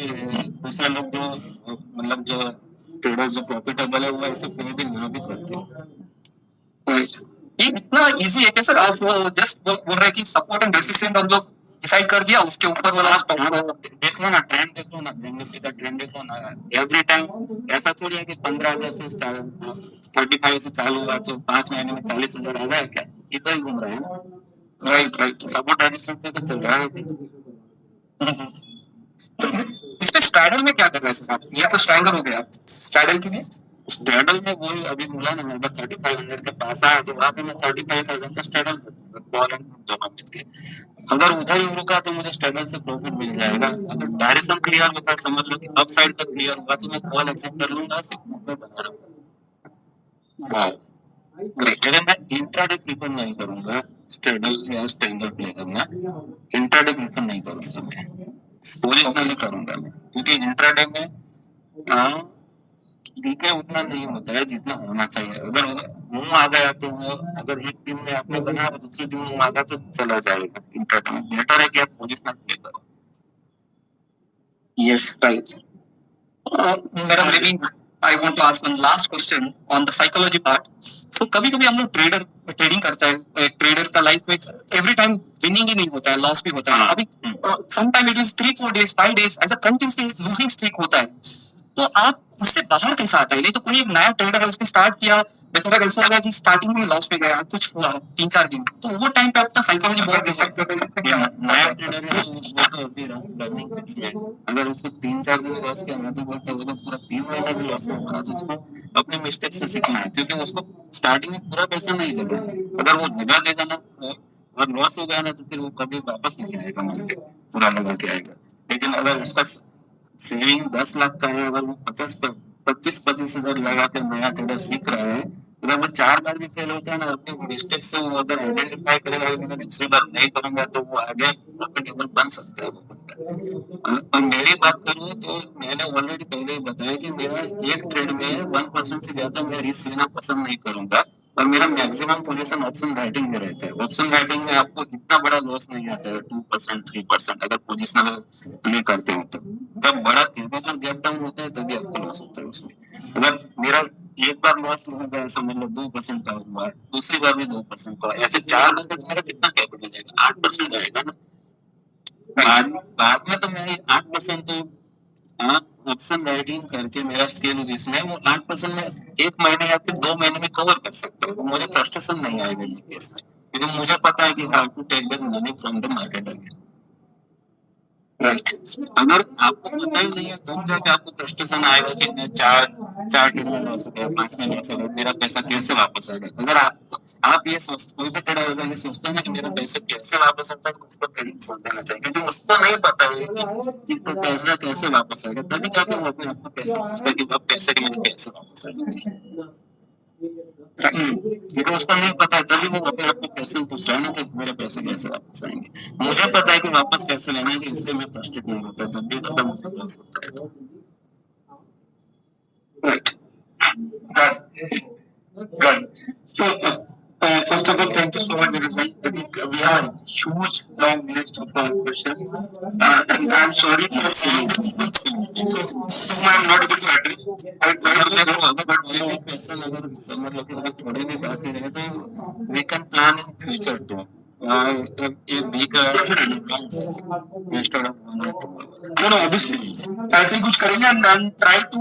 दूसरे लोग जो मतलब जो ट्रेडर जो प्रॉफिटेबल है वो ऐसे प्ले भी ना भी करते हैं। ये इतना इजी है क्या सर? आप जस्ट बोल रहे हैं कि सपोर्ट एंड रेजिस्टेंस हम लोग डिसाइड कर दिया, उसके ऊपर वाला देख लो ना, ट्रेंड देख लो ना, बैंक निफ्टी का ट्रेंड देख लो ना, एवरी टाइम ऐसा थोड़ी है कि 15 अगस्त से 35 से चालू हुआ तो 5 महीने में 40,000 आ गया क्या, इतना ही घूम रहा है ना। राइट, सपोर्ट रेजिस्टेंस पे तो चल रहा है अभी। तो इसमें स्ट्रैडल में क्या कर रहे हैं सर आप? ये तो स्ट्रैंगल हो गया, स्ट्रैडल के लिए स्ट्रैडल में वही अभी बोला ना, मैं 3500 के पास आया तो वहां पे मैं 35,000 का स्ट्रैडल बॉल एंड जमा मिलके, अगर उधर ही रुका तो मुझे स्ट्रैडल से प्रॉफिट मिल जाएगा। अगर डायरेक्शन क्लियर होता है, समझ लो कि अप साइड तक क्लियर हुआ तो मैं कॉल एक्सेप्ट कर लूंगा, सिर्फ मूवमेंट बना रहा हूँ। लेकिन मैं इंट्राडे प्रीफर नहीं करूंगा, स्ट्रैडल या स्ट्रैंगल प्ले करना इंट्राडे प्रीफर नहीं करूंगा मैं, पोजिशनली करूंगा मैं, क्योंकि इंट्राडे में डीके उतना नहीं होता है जितना होना चाहिए। अगर मुंह आ गया तो वो अगर एक दिन में आपने बना दूसरे दिन मुंह आ गया तो चला जाएगा। इंट्राडे में बेटर है कि आप पोजिशनल प्ले करो। Yes right. मेरा maybe I want to ask one last question on the psychology part. So कभी-कभी हम लोग ट्रेडिंग करता है, एक ट्रेडर का लाइफ में एवरी टाइम विनिंग ही नहीं होता है, लॉस भी होता है। अभी सम टाइम इट इज 3-4 डेज 5 डेज ऐसा कंटिन्यूअसली लूजिंग स्ट्रीक होता है, तो आप उससे बाहर कैसे आता है? नहीं तो कोई एक नया ट्रेडर है, उसने स्टार्ट किया बेचारा कैसा लगा कि स्टार्टिंग में लॉस में गया, कुछ हुआ 3-4 दिन, तो वो टाइम पे अपना साइकोलॉजी बहुत डिफेक्ट होता है। नया ट्रेडर है वो तो अभी लर्निंग फेज में है। अगर उसको 3-4 दिन लॉस किया ना तो बोलते वो तो पूरा 3 महीना भी लॉस में होगा, तो उसको अपने मिस्टेक से सीखना है, क्योंकि उसको स्टार्टिंग में पूरा पैसा नहीं देगा। अगर वो लगा देगा ना और लॉस हो गया ना तो फिर वो कभी वापस नहीं आएगा, मान के पूरा लगा के आएगा। लेकिन अगर उसका सेविंग 10 लाख का है, अगर वो 25 हजार लगा के नया ट्रेडर सीख रहा है, अगर वो 4 बार भी फेल होता है ना, अपने मिस्टेक से वो अगर आइडेंटिफाई करेगा कि मैं दूसरी बार नहीं करूंगा, तो वो आगे प्रॉफिटेबल बन सकता है वो बंदा। और मेरी बात करूँ तो मैंने ऑलरेडी पहले ही बताया कि मेरा एक ट्रेड में 1% से ज्यादा मैं रिस्क लेना पसंद नहीं करूंगा, और मेरा मैक्सिमम पोजीशन ऑप्शन राइटिंग में रहता है। ऑप्शन राइटिंग में आपको इतना बड़ा लॉस नहीं आता है, 2% 3% अगर पोजिशनल प्ले करते हो तो। जब बड़ा कैपिटल गैप डाउन होता है तभी आपको लॉस होता है उसमें। अगर मेरा एक बार लॉस हो गया, समझ लो 2% का हुआ, दूसरी बार भी 2% का, ऐसे 4 बार तो मेरा कितना कैपिटल जाएगा, 8% जाएगा ना। बाद में तो मैं 8% तो ऑप्शन राइटिंग करके मेरा स्केल जिसमें वो 8% में 1 महीने या फिर 2 महीने में कवर कर सकता हूँ। मुझे फ्रस्ट्रेशन नहीं आएगा ये केस में, क्योंकि मुझे पता है कि how to take that money from the market again. Right, अगर आपको पता ही नहीं है तब जाके आपको फ्रस्ट्रेशन आएगा कि मैं चार दिन में लॉस हो गया, 5 में लॉस हो गया, मेरा पैसा कैसे वापस आएगा। अगर आप ये सोच, कोई भी ट्रेडर होगा ये सोचता है ना कि मेरा पैसा कैसे वापस आता है, तो उसको ट्रेडिंग छोड़ देना चाहिए, क्योंकि उसको नहीं पता है कि तो पैसा कैसे वापस आएगा। तभी जाके वो अपने आपको पैसे पूछता है कि अब पैसे के मैंने कैसे वापस आएगा। ये तो उसको नहीं पता है, तभी वो अपने आप को क्वेश्चन पूछ रहा है ना कि मेरे पैसे कैसे वापस आएंगे। मुझे पता है कि वापस कैसे लेना है, कि इसलिए मैं फ्रस्ट्रेट नहीं होता जब भी ज्यादा मुझे लॉस होता है। Right. Good. So, first of all, thank you so much, Nirubai. I think we have a huge, long list of questions. And I'm sorry for all the people whom I'm not able to address. Question अगर मतलब कि अगर थोड़े भी बाकी रहे तो we can plan in future too. A bigger instead of 1 or 2 hours. No, obviously. ऐसे कुछ करेंगे and try to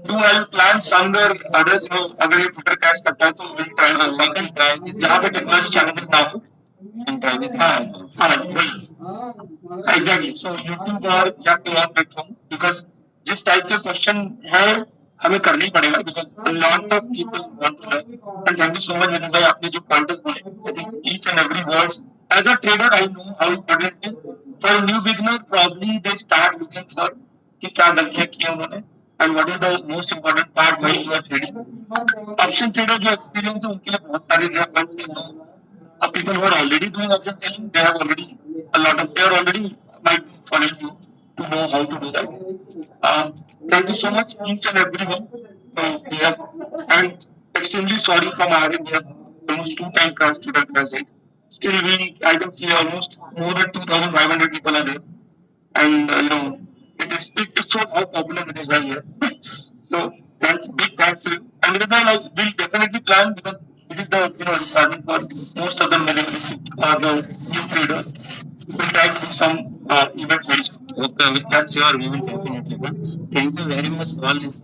do I'll plan somewhere others know अगर ये Twitter catch करता है तो we'll try to We can try with यहाँ पे टेक्नोलॉजी चैलेंजेस ना हो। and try with Exactly. So YouTube और या कोई और प्लेटफॉर्म, because जिस टाइप के क्वेश्चन है हमें करना ही पड़ेगा, because a lot of people want to learn. And thank you so much, Nitin भाई, आपने जो pointers बोले, I think each and every word, as a trader I know how important it is. For a new beginner, probably they start looking for कि क्या गलतियाँ की हैं उन्होंने and what is the most important part while you are trading. Option trader जो experience है उनके लिए बहुत सारे points people who are already doing option trading, they have already they are already might following you to know how to do that. Thank you so much, each and everyone. We have, and extremely sorry from our end, we have almost 2 times crashed to that crash. Still, I can see almost more than 2,500 people are there, and it's so how popular it is right here. So, thanks, big thanks to you. And we'll definitely plan, because it is the requirement for most of the millennials or the new traders. We'll try to do some event very soon. Okay, that's sure, we will definitely done. Thank you very much for all this.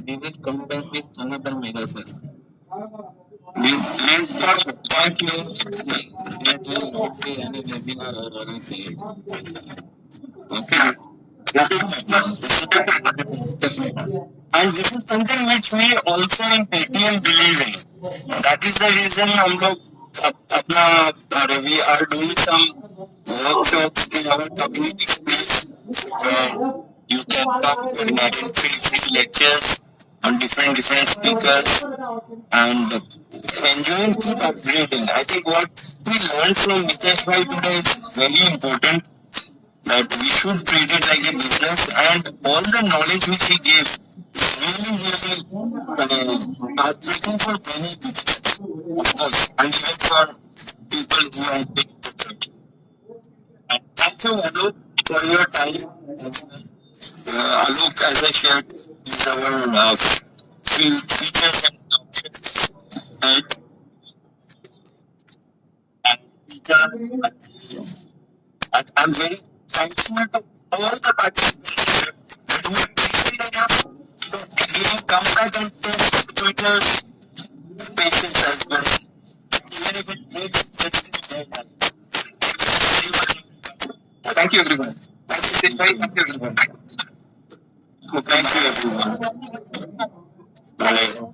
We will come back with another mega session. Thank you. That will not be any webinar or anything. Okay. And this is something which we also in Paytm believe in. That is the reason हम लोग अपना we are doing some workshops in our community space where you can come and attend free lectures on different speakers and enjoying, keep upgrading. I think what we learned from Mitesh Bhai today is very important, that we should treat it like a business, and all the knowledge which he gave really heartbreaking for many people, of course, and even for people who have been different. And thank you, Alok, for your time. Alok, as I shared, is our features and options head, and I'm very thankful to all the participants that were patient enough to again come back and test Twitter's patience as well. Even if it gets to be dead. Very much. Thank you, everyone. Mitesh bhai, thank you, everyone. Thank you, everyone. Bye.